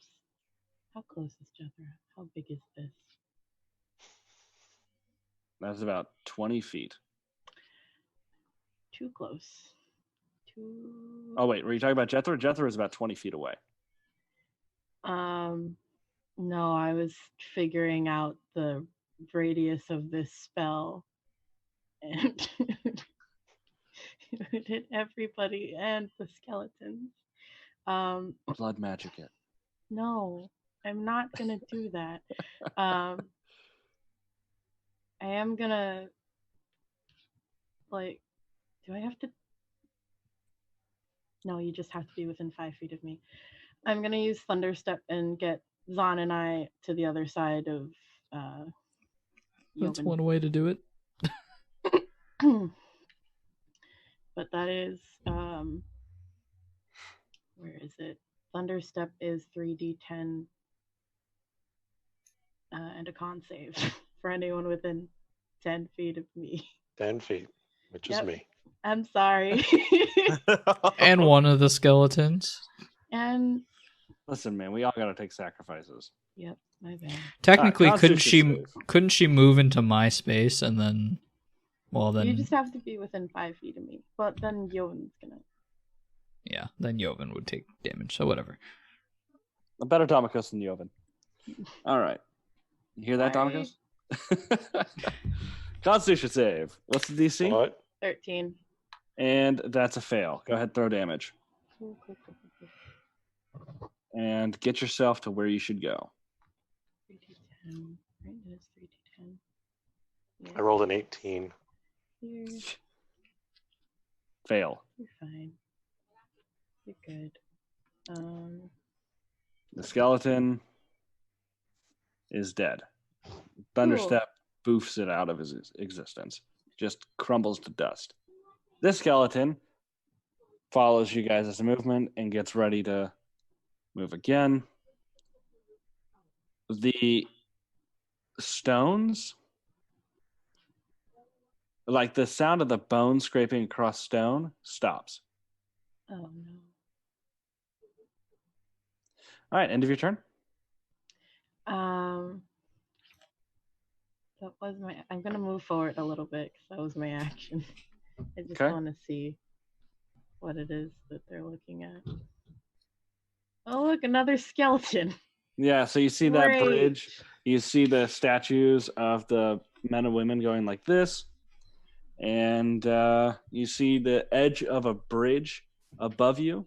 Speaker 4: How close is Jethro? How big is this?
Speaker 1: That's about 20 feet.
Speaker 4: Too close. Too.
Speaker 1: Oh, wait. Were you talking about Jethro? Jethro is about 20 feet away.
Speaker 4: No, I was figuring out the radius of this spell, and it hit everybody and the skeletons.
Speaker 1: Blood magic it.
Speaker 4: No, I'm not gonna do that. I am gonna, like, do I have to? No, you just have to be within 5 feet of me. I'm gonna use Thunderstep and get Zahn and I to the other side of
Speaker 3: That's
Speaker 4: Yoven.
Speaker 3: one way to do it.
Speaker 4: But that is where is it? Thunderstep is 3d10 and a con save for anyone within 10 feet of me.
Speaker 5: 10 feet, which
Speaker 4: Yep.
Speaker 5: is me.
Speaker 4: I'm sorry.
Speaker 3: And one of the skeletons.
Speaker 4: And
Speaker 1: Listen, man, we all got to take sacrifices.
Speaker 4: yep, my bad.
Speaker 3: Technically,
Speaker 1: Constitution save.
Speaker 3: couldn't she move into my space and then? Well, then
Speaker 4: You just have to be within 5 feet of me. But then Yoven's gonna.
Speaker 3: yeah, then Joven would take damage. So whatever.
Speaker 1: A better Domicos than Joven. All right. You hear that,
Speaker 4: Sorry.
Speaker 1: Domicos? Constitution save. What's the DC?
Speaker 5: What?
Speaker 4: 13.
Speaker 1: And that's a fail. Go ahead, throw damage.
Speaker 4: Cool.
Speaker 1: And get yourself to where you should go.
Speaker 4: 3d10. Right, it is 3d10.
Speaker 5: I rolled an 18.
Speaker 4: Here,
Speaker 1: Fail.
Speaker 4: you're fine. You're good.
Speaker 1: The skeleton is dead. Thunderstep boofs it out of his existence. Just crumbles to dust. This skeleton follows you guys as a movement and gets ready to move again. The stones, like the sound of the bone scraping across stone, stops.
Speaker 4: Oh no.
Speaker 1: All right, end of your turn.
Speaker 4: That was my. I'm gonna move forward a little bit because that was my action. I just
Speaker 1: Okay.
Speaker 4: want to see what it is that they're looking at. Oh look, another skeleton.
Speaker 1: Yeah, so you see that
Speaker 4: Great.
Speaker 1: bridge. You see the statues of the men and women going like this. And you see the edge of a bridge above you.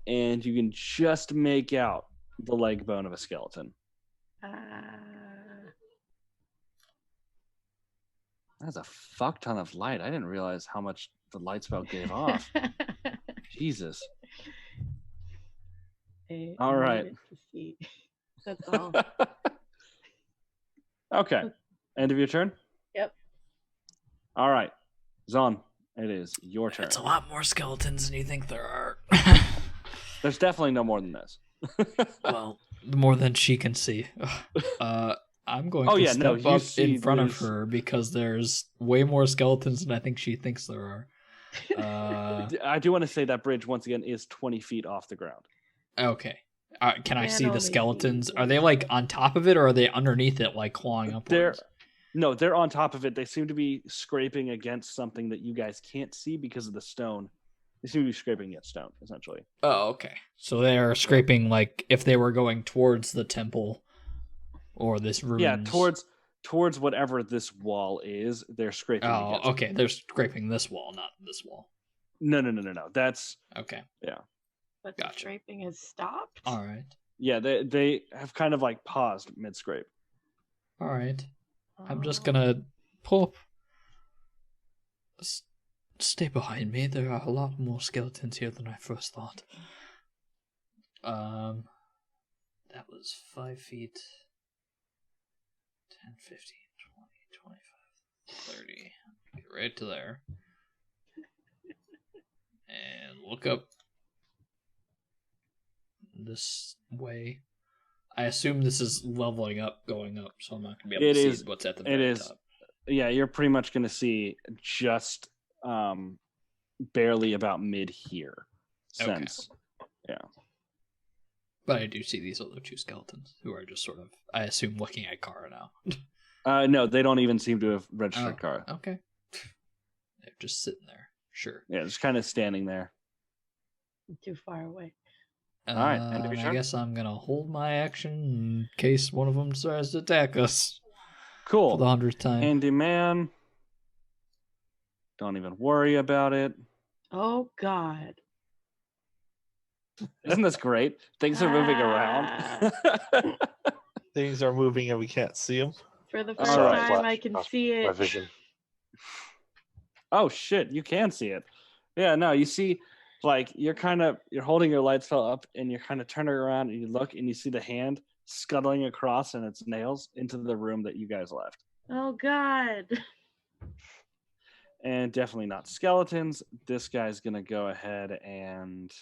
Speaker 1: And you can just make out the leg bone of a skeleton. That's a fuck ton of light. I didn't realize how much the light spell gave off. Jesus. All
Speaker 4: I
Speaker 1: right.
Speaker 4: needed to see. That's all.
Speaker 1: Okay. End of your turn?
Speaker 4: Yep.
Speaker 1: All right. Zon, it is your turn.
Speaker 3: It's a lot more skeletons than you think there are.
Speaker 1: There's definitely no more than this.
Speaker 3: Well, more than she can see. I'm going
Speaker 1: Oh,
Speaker 3: to
Speaker 1: yeah, no,
Speaker 3: step
Speaker 1: you
Speaker 3: up
Speaker 1: see
Speaker 3: in front of
Speaker 1: there's-
Speaker 3: her because there's way more skeletons than I think she thinks there are.
Speaker 1: I do want to say that bridge, once again, is 20 feet off the ground.
Speaker 3: Okay. Can I
Speaker 4: Can
Speaker 3: see the
Speaker 4: only see
Speaker 3: skeletons? Are
Speaker 4: one.
Speaker 3: they like on top of it or are they underneath it, like clawing upwards?
Speaker 1: They're on top of it. They seem to be scraping against something that you guys can't see because of the stone. They seem to be scraping against stone, essentially.
Speaker 3: Oh, okay. So they are scraping like if they were going towards the temple or this ruins.
Speaker 1: Yeah, towards whatever this wall is, they're scraping
Speaker 3: Oh,
Speaker 1: against.
Speaker 3: okay. They're scraping this wall, not this wall.
Speaker 1: No. That's
Speaker 3: Okay.
Speaker 4: But
Speaker 3: Gotcha.
Speaker 4: the scraping has stopped.
Speaker 3: All right.
Speaker 1: yeah. They have kind of like paused mid scrape.
Speaker 3: All right. I'm just
Speaker 4: Oh.
Speaker 3: gonna pull up. Stay behind me. There are a lot more skeletons here than I first thought. That was 5 feet. 10, 15, 20, 25, 30. Get right to there. And look up this way. I assume this is leveling up, going up, so I'm not going to be able
Speaker 1: It
Speaker 3: to
Speaker 1: is-
Speaker 3: see what's at the
Speaker 1: it
Speaker 3: very
Speaker 1: is.
Speaker 3: top.
Speaker 1: Yeah, you're pretty much going to see just barely about mid here.
Speaker 3: Okay.
Speaker 1: Since
Speaker 3: But I do see these other two skeletons who are just sort of, I assume, looking at Kara now.
Speaker 1: no, they don't even seem to have registered
Speaker 3: Oh,
Speaker 1: Kara.
Speaker 3: okay. They're just sitting there. Sure.
Speaker 1: Yeah, just kind of standing there.
Speaker 4: Too far away.
Speaker 1: All right, end of your
Speaker 3: I
Speaker 1: turn?
Speaker 3: guess I'm going to hold my action in case one of them tries to attack us
Speaker 1: Cool.
Speaker 3: for the 100th time.
Speaker 1: Handyman. Don't even worry about it.
Speaker 4: Oh God.
Speaker 1: Isn't this great? Things are moving around.
Speaker 2: Things are moving and we can't see them.
Speaker 4: For the
Speaker 1: All
Speaker 4: first
Speaker 1: right.
Speaker 4: time, I can see
Speaker 5: My
Speaker 4: it.
Speaker 5: vision.
Speaker 1: Oh shit, you can see it. Yeah, no, you see, like you're holding your light spell up and you're kind of turning around and you look and you see the hand scuttling across and its nails into the room that you guys left.
Speaker 4: Oh God.
Speaker 1: And definitely not skeletons. This guy's gonna go ahead and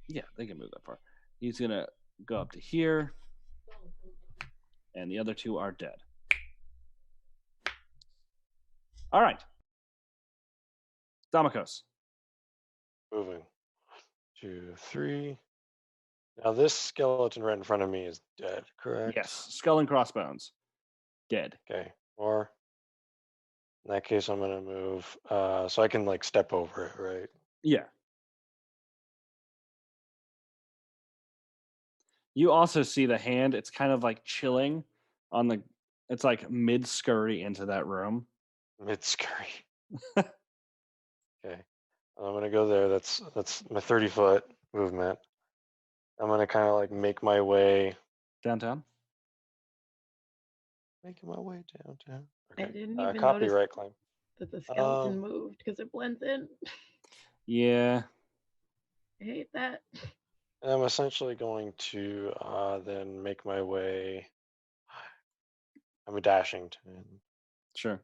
Speaker 1: yeah, they can move that far. He's gonna go up to here, and the other two are dead. All right, Damakos.
Speaker 5: Moving. 2, 3. Now this skeleton right in front of me is dead, correct?
Speaker 1: Yes, skull and crossbones, dead.
Speaker 5: Okay. Or in that case, I'm gonna move so I can like step over it, right?
Speaker 1: Yeah. You also see the hand. It's kind of like chilling on the. It's like mid scurry into that room.
Speaker 5: Mid scurry. Okay. I'm gonna go there. That's my 30-foot movement. I'm gonna kind of like make my way.
Speaker 1: Downtown.
Speaker 5: Making my way downtown.
Speaker 4: I
Speaker 5: Okay.
Speaker 4: didn't even notice
Speaker 5: Copyright claim.
Speaker 4: that the skeleton moved because it blends in.
Speaker 1: Yeah.
Speaker 4: I hate that.
Speaker 5: And I'm essentially going to then make my way. I'm a Dashington.
Speaker 1: Sure.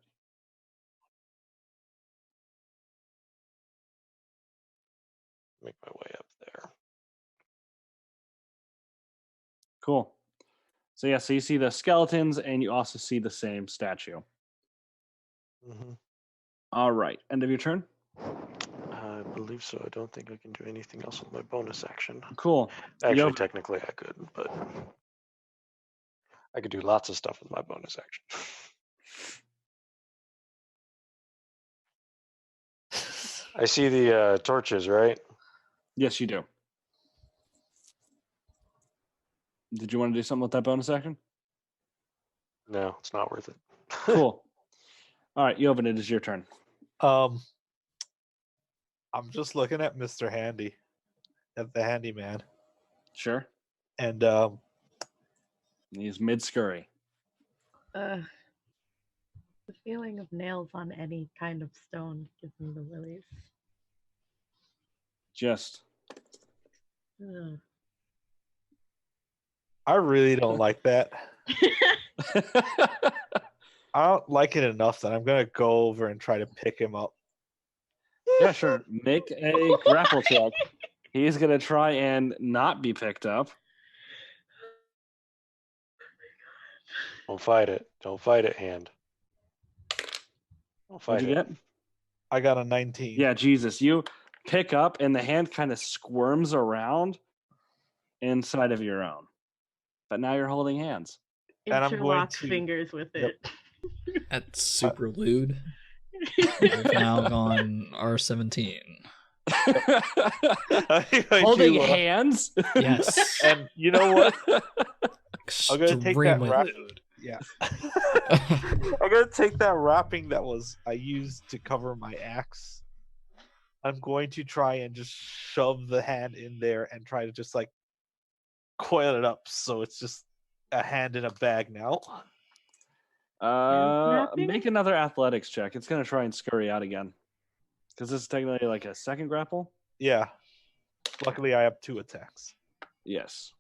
Speaker 5: Make my way up there.
Speaker 1: Cool. So yeah, so you see the skeletons, and you also see the same statue.
Speaker 5: Mm-hmm.
Speaker 1: All right. End of your turn.
Speaker 5: I believe so. I don't think I can do anything else with my bonus action.
Speaker 1: Cool.
Speaker 5: Actually,
Speaker 1: Yov-
Speaker 5: technically I could, but I could do lots of stuff with my bonus action. I see the torches, right?
Speaker 1: Yes, you do. Did you want to do something with that bonus action?
Speaker 5: No, it's not worth it.
Speaker 1: Cool. All right, Jovan, it is your turn.
Speaker 2: I'm just looking at Mr. Handy, at the handyman,
Speaker 1: Sure.
Speaker 2: and
Speaker 1: He's mid scurry.
Speaker 4: The feeling of nails on any kind of stone gives me the willies.
Speaker 1: Just
Speaker 4: Ugh.
Speaker 2: I really don't like that. I don't like it enough that I'm gonna go over and try to pick him up.
Speaker 1: yeah, sure. Make a grapple check. He's gonna try and not be picked up.
Speaker 5: Don't fight it. Don't fight it, hand. Don't fight
Speaker 1: What'd you
Speaker 5: it.
Speaker 1: get?
Speaker 2: I got a 19.
Speaker 1: Yeah, Jesus. You pick up and the hand kind of squirms around inside of your own. But now you're holding hands.
Speaker 2: And I'm going
Speaker 4: Interlock
Speaker 2: to-
Speaker 4: fingers with
Speaker 2: Yep.
Speaker 4: it.
Speaker 3: That's super lewd. We've now gone R17.
Speaker 1: Holding
Speaker 2: You,
Speaker 1: hands?
Speaker 3: Yes.
Speaker 2: And you know what? I'm gonna take that
Speaker 3: Extremely
Speaker 2: wrap-
Speaker 3: lewd.
Speaker 2: Yeah. I'm gonna take that wrapping that I used to cover my axe. I'm going to try and just shove the hand in there and try to just like coil it up so it's just a hand in a bag now.
Speaker 4: Wrapping?
Speaker 1: Make another athletics check. It's gonna try and scurry out again. Because this is technically like a second grapple.
Speaker 2: Yeah. Luckily I have 2 attacks.
Speaker 1: Yes.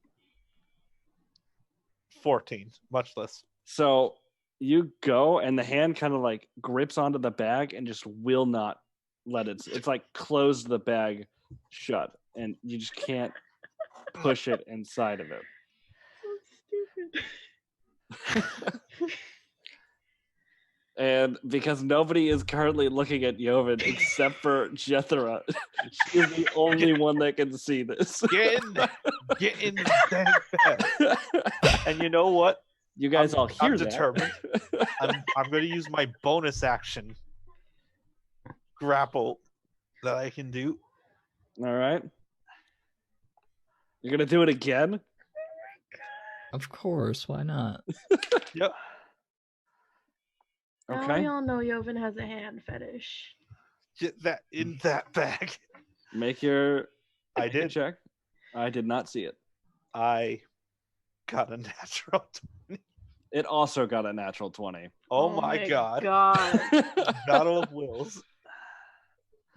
Speaker 2: 14, much less.
Speaker 1: So you go and the hand kind of like grips onto the bag and just will not let it. It's like closed the bag shut, and you just can't push it inside of it.
Speaker 4: So stupid.
Speaker 1: And because nobody is currently looking at Joven except for Jethra, she's the only one that can see this.
Speaker 2: Get in the dang bag. And you know what?
Speaker 1: You guys all hear
Speaker 2: I'm
Speaker 1: that.
Speaker 2: determined. I'm going to use my bonus action grapple that I can do.
Speaker 1: All right. You're gonna do it again?
Speaker 3: Of course, why not?
Speaker 2: Yep.
Speaker 4: Now
Speaker 1: Okay.
Speaker 4: we all know Joven has a hand fetish.
Speaker 2: Get that in that bag.
Speaker 1: Make your
Speaker 2: I did.
Speaker 1: check. I did not see it.
Speaker 2: I got a natural 20.
Speaker 1: It also got a natural 20.
Speaker 2: Oh my god. Battle of Wills.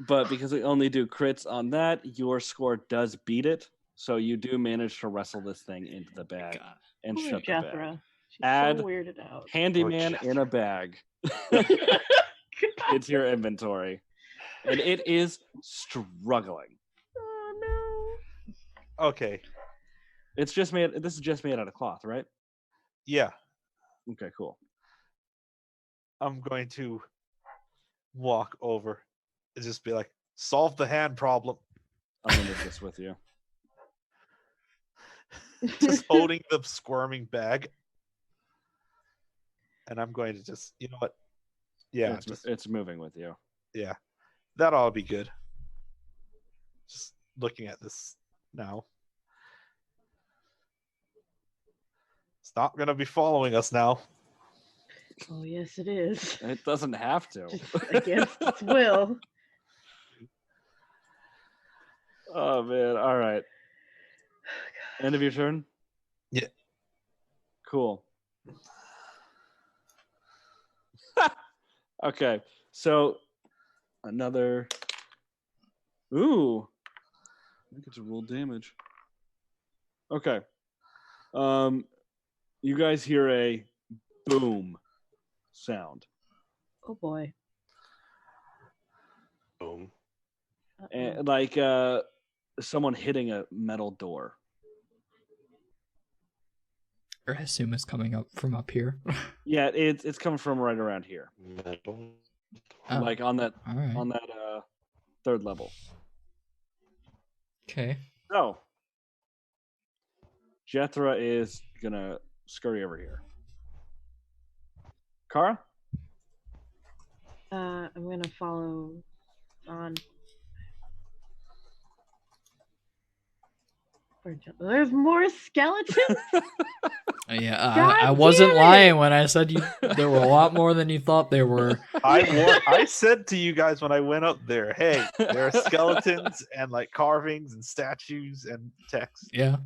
Speaker 1: But because we only do crits on that, your score does beat it. So you do manage to wrestle this thing into the bag
Speaker 3: God.
Speaker 1: and
Speaker 4: Poor
Speaker 1: shut the bag.
Speaker 4: Jethra. She's
Speaker 1: Add
Speaker 4: so weirded out.
Speaker 1: Handyman
Speaker 5: Jethra.
Speaker 1: in a bag into your inventory. And it is struggling.
Speaker 4: Oh
Speaker 2: Okay.
Speaker 1: It's just made. This is just made out of cloth, right?
Speaker 2: Yeah.
Speaker 1: Okay, cool.
Speaker 2: I'm going to walk over and just be like, solve the hand problem.
Speaker 1: I'm gonna do this with you.
Speaker 2: Just holding the squirming bag. And I'm going to just, you know what? Yeah,
Speaker 1: It's moving with you.
Speaker 2: yeah. That ought to be good. Just looking at this now. It's not going to be following us now.
Speaker 4: no. Oh yes, it is.
Speaker 1: It doesn't have to.
Speaker 4: Just against its will.
Speaker 1: Oh man! All right. End of your turn.
Speaker 2: Yeah.
Speaker 1: Cool. Okay, so another. Ooh, I get to roll damage. Okay. You guys hear a boom sound,
Speaker 4: Oh boy.
Speaker 5: Boom.
Speaker 1: and like someone hitting a metal door.
Speaker 3: I assume it's coming up from up here.
Speaker 1: Yeah, it's coming from right around here,
Speaker 5: Metal.
Speaker 3: Oh,
Speaker 1: like on that
Speaker 3: all right.
Speaker 1: on that third level.
Speaker 3: Okay.
Speaker 1: So, Jethra is gonna scurry over here. Kara?
Speaker 4: I'm gonna follow on. There's more skeletons.
Speaker 3: Yeah,
Speaker 4: God
Speaker 3: I wasn't
Speaker 4: damn it!
Speaker 3: lying when I said there were a lot more than you thought there were.
Speaker 2: I said to you guys when I went up there, hey, there are skeletons and like carvings and statues and text.
Speaker 3: Yeah.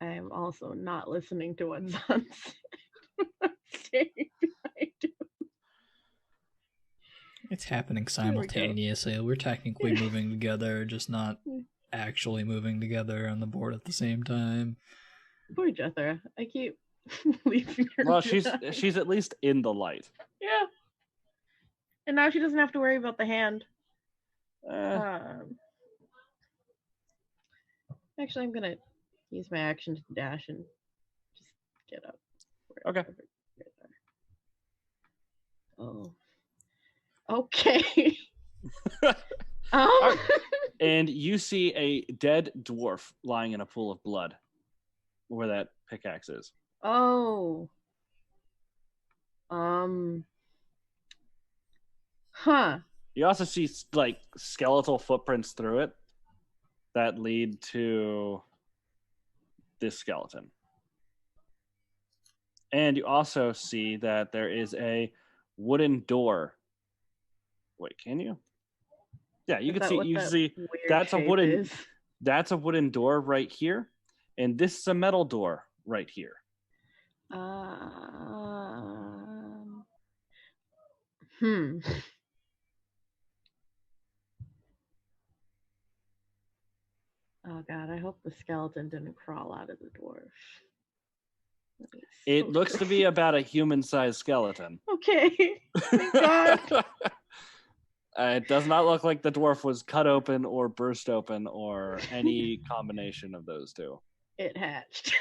Speaker 4: I am also not listening to what Zan's saying behind him.
Speaker 3: It's happening
Speaker 4: we go.
Speaker 3: simultaneously. We're technically moving together, just not actually moving together on the board at the same time.
Speaker 4: Poor Jethra. I keep leaving her.
Speaker 1: Well,
Speaker 4: behind.
Speaker 1: she's at least in the light.
Speaker 4: Yeah. And now she doesn't have to worry about the hand. Actually, I'm gonna use my action to dash and just get up.
Speaker 1: Okay.
Speaker 4: Oh. Okay.
Speaker 1: And you see a dead dwarf lying in a pool of blood where that pickaxe is.
Speaker 4: Oh. Huh.
Speaker 1: You also see like skeletal footprints through it that lead to this skeleton. And you also see that there is a wooden door. Wait, can you? Yeah, you
Speaker 4: Is
Speaker 1: can
Speaker 4: that
Speaker 1: see.
Speaker 4: what
Speaker 1: You
Speaker 4: that
Speaker 1: see
Speaker 4: weird
Speaker 1: that's a
Speaker 4: shape
Speaker 1: wooden.
Speaker 4: is?
Speaker 1: That's a wooden door right here, and this is a metal door right here.
Speaker 4: Oh god, I hope the skeleton didn't crawl out of the dwarf.
Speaker 1: It
Speaker 4: So
Speaker 1: looks to be
Speaker 4: gross.
Speaker 1: about a human-sized skeleton.
Speaker 4: Okay. Thank God.
Speaker 1: It does not look like the dwarf was cut open or burst open or any combination of those two.
Speaker 4: It hatched.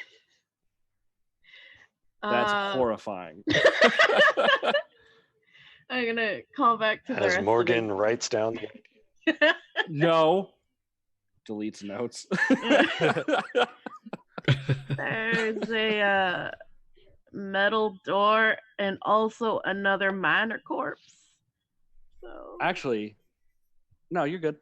Speaker 1: That's horrifying.
Speaker 4: I'm gonna call back to the
Speaker 5: As
Speaker 4: rest
Speaker 5: Morgan
Speaker 4: of
Speaker 5: writes down the
Speaker 4: the...
Speaker 1: No. Deletes notes.
Speaker 4: There's a metal door and also another minor corpse. So
Speaker 1: Actually, no, you're good.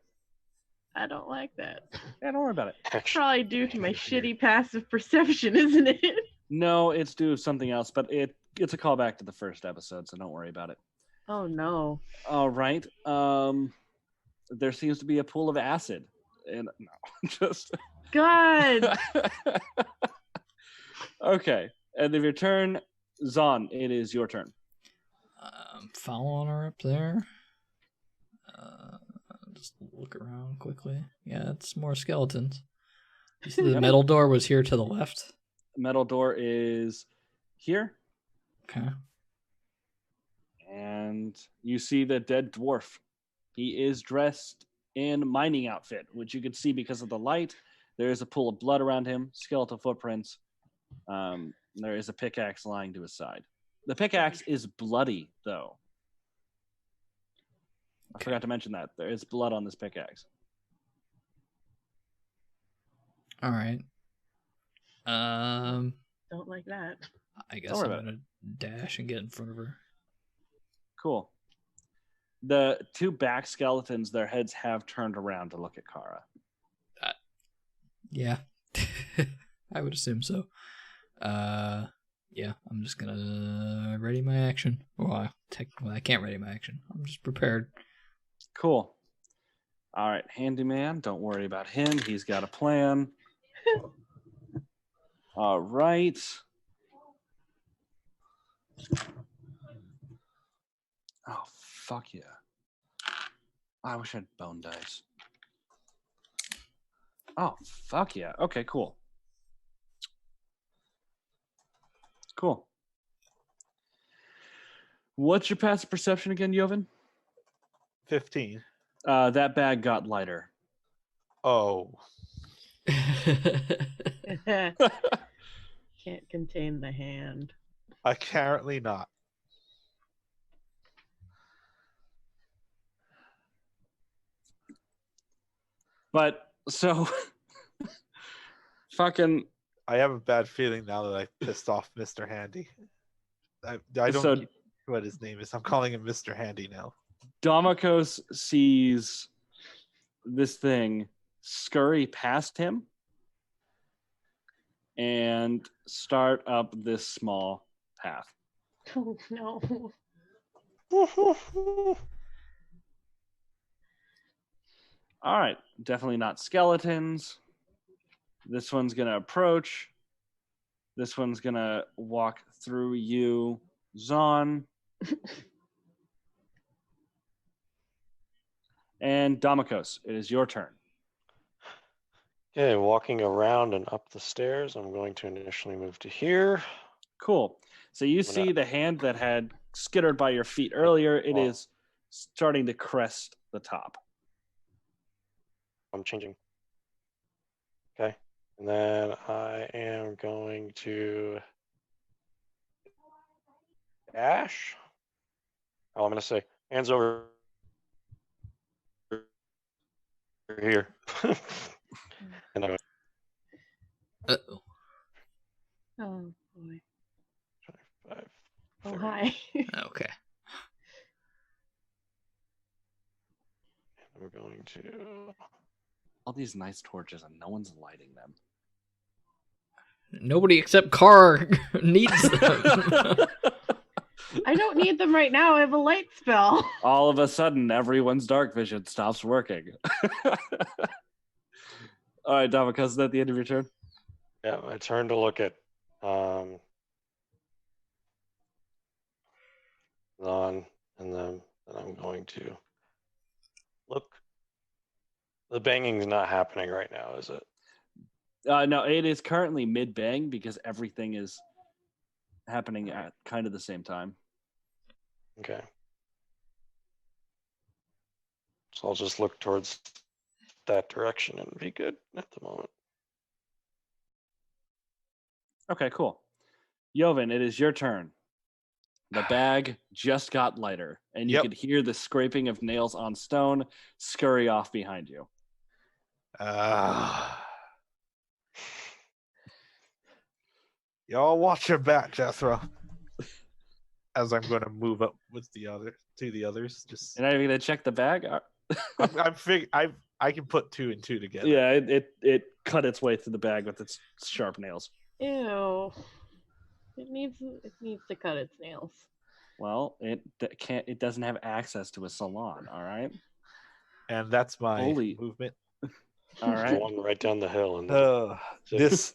Speaker 4: I don't like that.
Speaker 1: Yeah, don't worry about it.
Speaker 5: actually.
Speaker 4: Probably due to my shitty passive perception, isn't it?
Speaker 1: No, it's due to something else, but it's a callback to the first episode, so don't worry about it.
Speaker 4: Oh no.
Speaker 1: All right. There seems to be a pool of acid. And no, just
Speaker 4: God.
Speaker 1: Okay. End of your turn. Zon, it is your turn.
Speaker 3: Following her up there. Just look around quickly. Yeah, it's more skeletons. You see the metal door was here to the left.
Speaker 1: Metal door is here.
Speaker 3: Okay.
Speaker 1: And you see the dead dwarf. He is dressed in mining outfit, which you can see because of the light. There is a pool of blood around him, skeletal footprints. There is a pickaxe lying to his side. The pickaxe is bloody, though. I forgot to mention that. There is blood on this pickaxe.
Speaker 3: All right.
Speaker 4: Don't like that.
Speaker 3: I guess
Speaker 1: Don't
Speaker 3: I'm
Speaker 1: worry about
Speaker 3: gonna dash and get in front of her.
Speaker 1: Cool. The two back skeletons, their heads have turned around to look at Kara.
Speaker 3: Yeah. I would assume so. Yeah, I'm just gonna ready my action. Well, technically, I can't ready my action. I'm just prepared.
Speaker 1: Cool. All right, handyman, don't worry about him. He's got a plan. All right. Oh, fuck yeah. I wish I had bone dice. Oh, fuck yeah. Okay, cool. Cool. What's your passive perception again, Jovan?
Speaker 2: 15.
Speaker 1: That bag got lighter.
Speaker 2: Oh.
Speaker 4: Can't contain the hand.
Speaker 2: Apparently not.
Speaker 1: But, so... fucking...
Speaker 2: I have a bad feeling now that I pissed off Mr. Handy. I don't
Speaker 1: So-
Speaker 2: know what his name is. I'm calling him Mr. Handy now.
Speaker 1: Domikos sees this thing scurry past him and start up this small path.
Speaker 4: Oh no.
Speaker 1: All right, definitely not skeletons. This one's going to approach. This one's going to walk through you, Zon. And Domikos, it is your turn.
Speaker 5: Okay, walking around and up the stairs, I'm going to initially move to here.
Speaker 1: Cool. So you see the hand that had skittered by your feet earlier. It is starting to crest the top.
Speaker 5: I'm changing. Okay. And then I am going to dash. Oh, I'm going to say hands over here. And I'm
Speaker 3: Uh-oh.
Speaker 4: Oh boy.
Speaker 5: 5.
Speaker 4: Oh hi.
Speaker 3: Okay.
Speaker 5: I'm going to.
Speaker 1: All these nice torches and no one's lighting them.
Speaker 3: Nobody except Carr needs them.
Speaker 4: I don't need them right now. I have a light spell.
Speaker 1: All of a sudden, everyone's dark vision stops working. All right, Domikos, is that the end of your turn?
Speaker 5: Yeah, I turn to look at Zon, and then I'm going to look. The banging's not happening right now, is it?
Speaker 1: No, it is currently mid-bang because everything is happening at kind of the same time.
Speaker 5: Okay. So I'll just look towards that direction and be good at the moment.
Speaker 1: Okay, cool. Joven, it is your turn. The bag just got lighter, and you
Speaker 2: Yep.
Speaker 1: could hear the scraping of nails on stone scurry off behind you.
Speaker 2: Y'all watch your back, Jethro. As I'm going to move up with the others. Just
Speaker 1: You're not even gonna check the bag?
Speaker 2: I can put 2 and 2 together.
Speaker 1: Yeah, it cut its way through the bag with its sharp nails.
Speaker 4: Ew. It needs to cut its nails.
Speaker 1: Well, it doesn't have access to a salon, all right?
Speaker 2: And that's my
Speaker 1: Holy-
Speaker 2: movement.
Speaker 1: All right.
Speaker 5: One right down the hill, and
Speaker 2: This.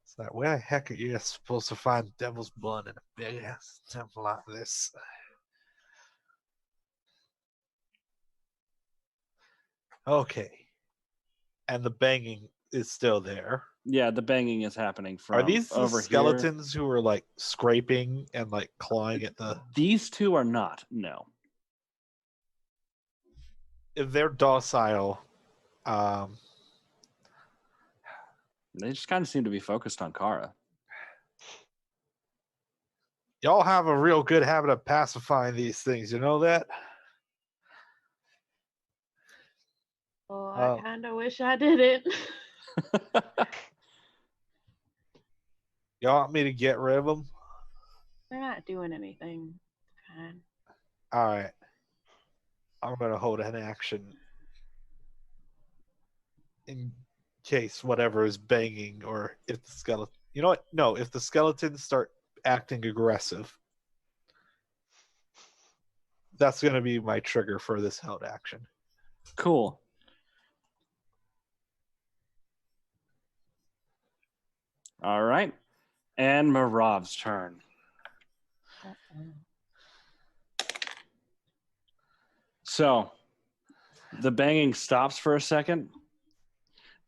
Speaker 2: It's like, where the heck are you supposed to find devil's blood in a big ass temple like this? Okay. And the banging is still there.
Speaker 1: Yeah, the banging is happening from
Speaker 2: Are these the
Speaker 1: over
Speaker 2: skeletons who are like scraping and like clawing at the?
Speaker 1: here. These two are not. No.
Speaker 2: If they're docile,
Speaker 1: They just kind of seem to be focused on Kara.
Speaker 2: y'all have a real good habit of pacifying these things. You know that?
Speaker 4: Oh,
Speaker 2: Oh.
Speaker 4: I kind of wish I didn't.
Speaker 2: Y'all want me to get rid of them?
Speaker 4: They're not doing anything. Fine.
Speaker 2: All right. I'm gonna hold an action in case whatever is banging, or if the skeleton. You know what? No, if the skeletons start acting aggressive, that's gonna be my trigger for this held action.
Speaker 1: Cool. All right. And Marav's turn. So the banging stops for a second.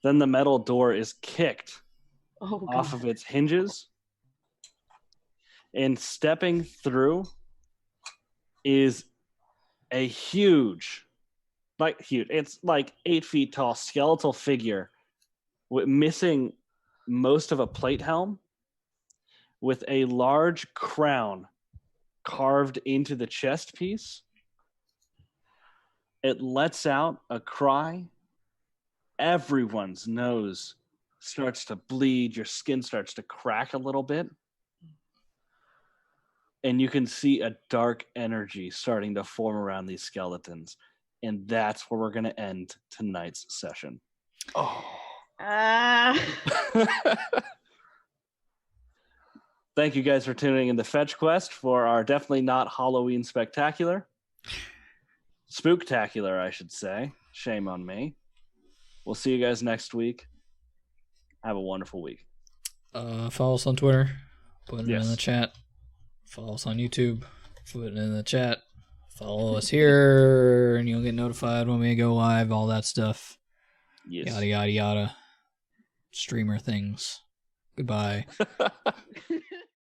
Speaker 1: Then the metal door is kicked
Speaker 4: Oh, God.
Speaker 1: off of its hinges. And stepping through is a huge, it's like 8 feet tall skeletal figure missing most of a plate helm with a large crown carved into the chest piece. It lets out a cry. Everyone's nose starts to bleed. Your skin starts to crack a little bit. And you can see a dark energy starting to form around these skeletons. And that's where we're going to end tonight's session.
Speaker 2: Oh,
Speaker 1: Thank you guys for tuning in to FetchQuest for our definitely not Halloween spectacular. Spooktacular, I should say. Shame on me. We'll see you guys next week. Have a wonderful week.
Speaker 3: Follow us on Twitter. Put it in
Speaker 1: Yes.
Speaker 3: the chat. Follow us on YouTube. Put it in the chat. Follow us here, and you'll get notified when we go live. All that stuff.
Speaker 1: Yes.
Speaker 3: Yada yada yada. Streamer things. Goodbye.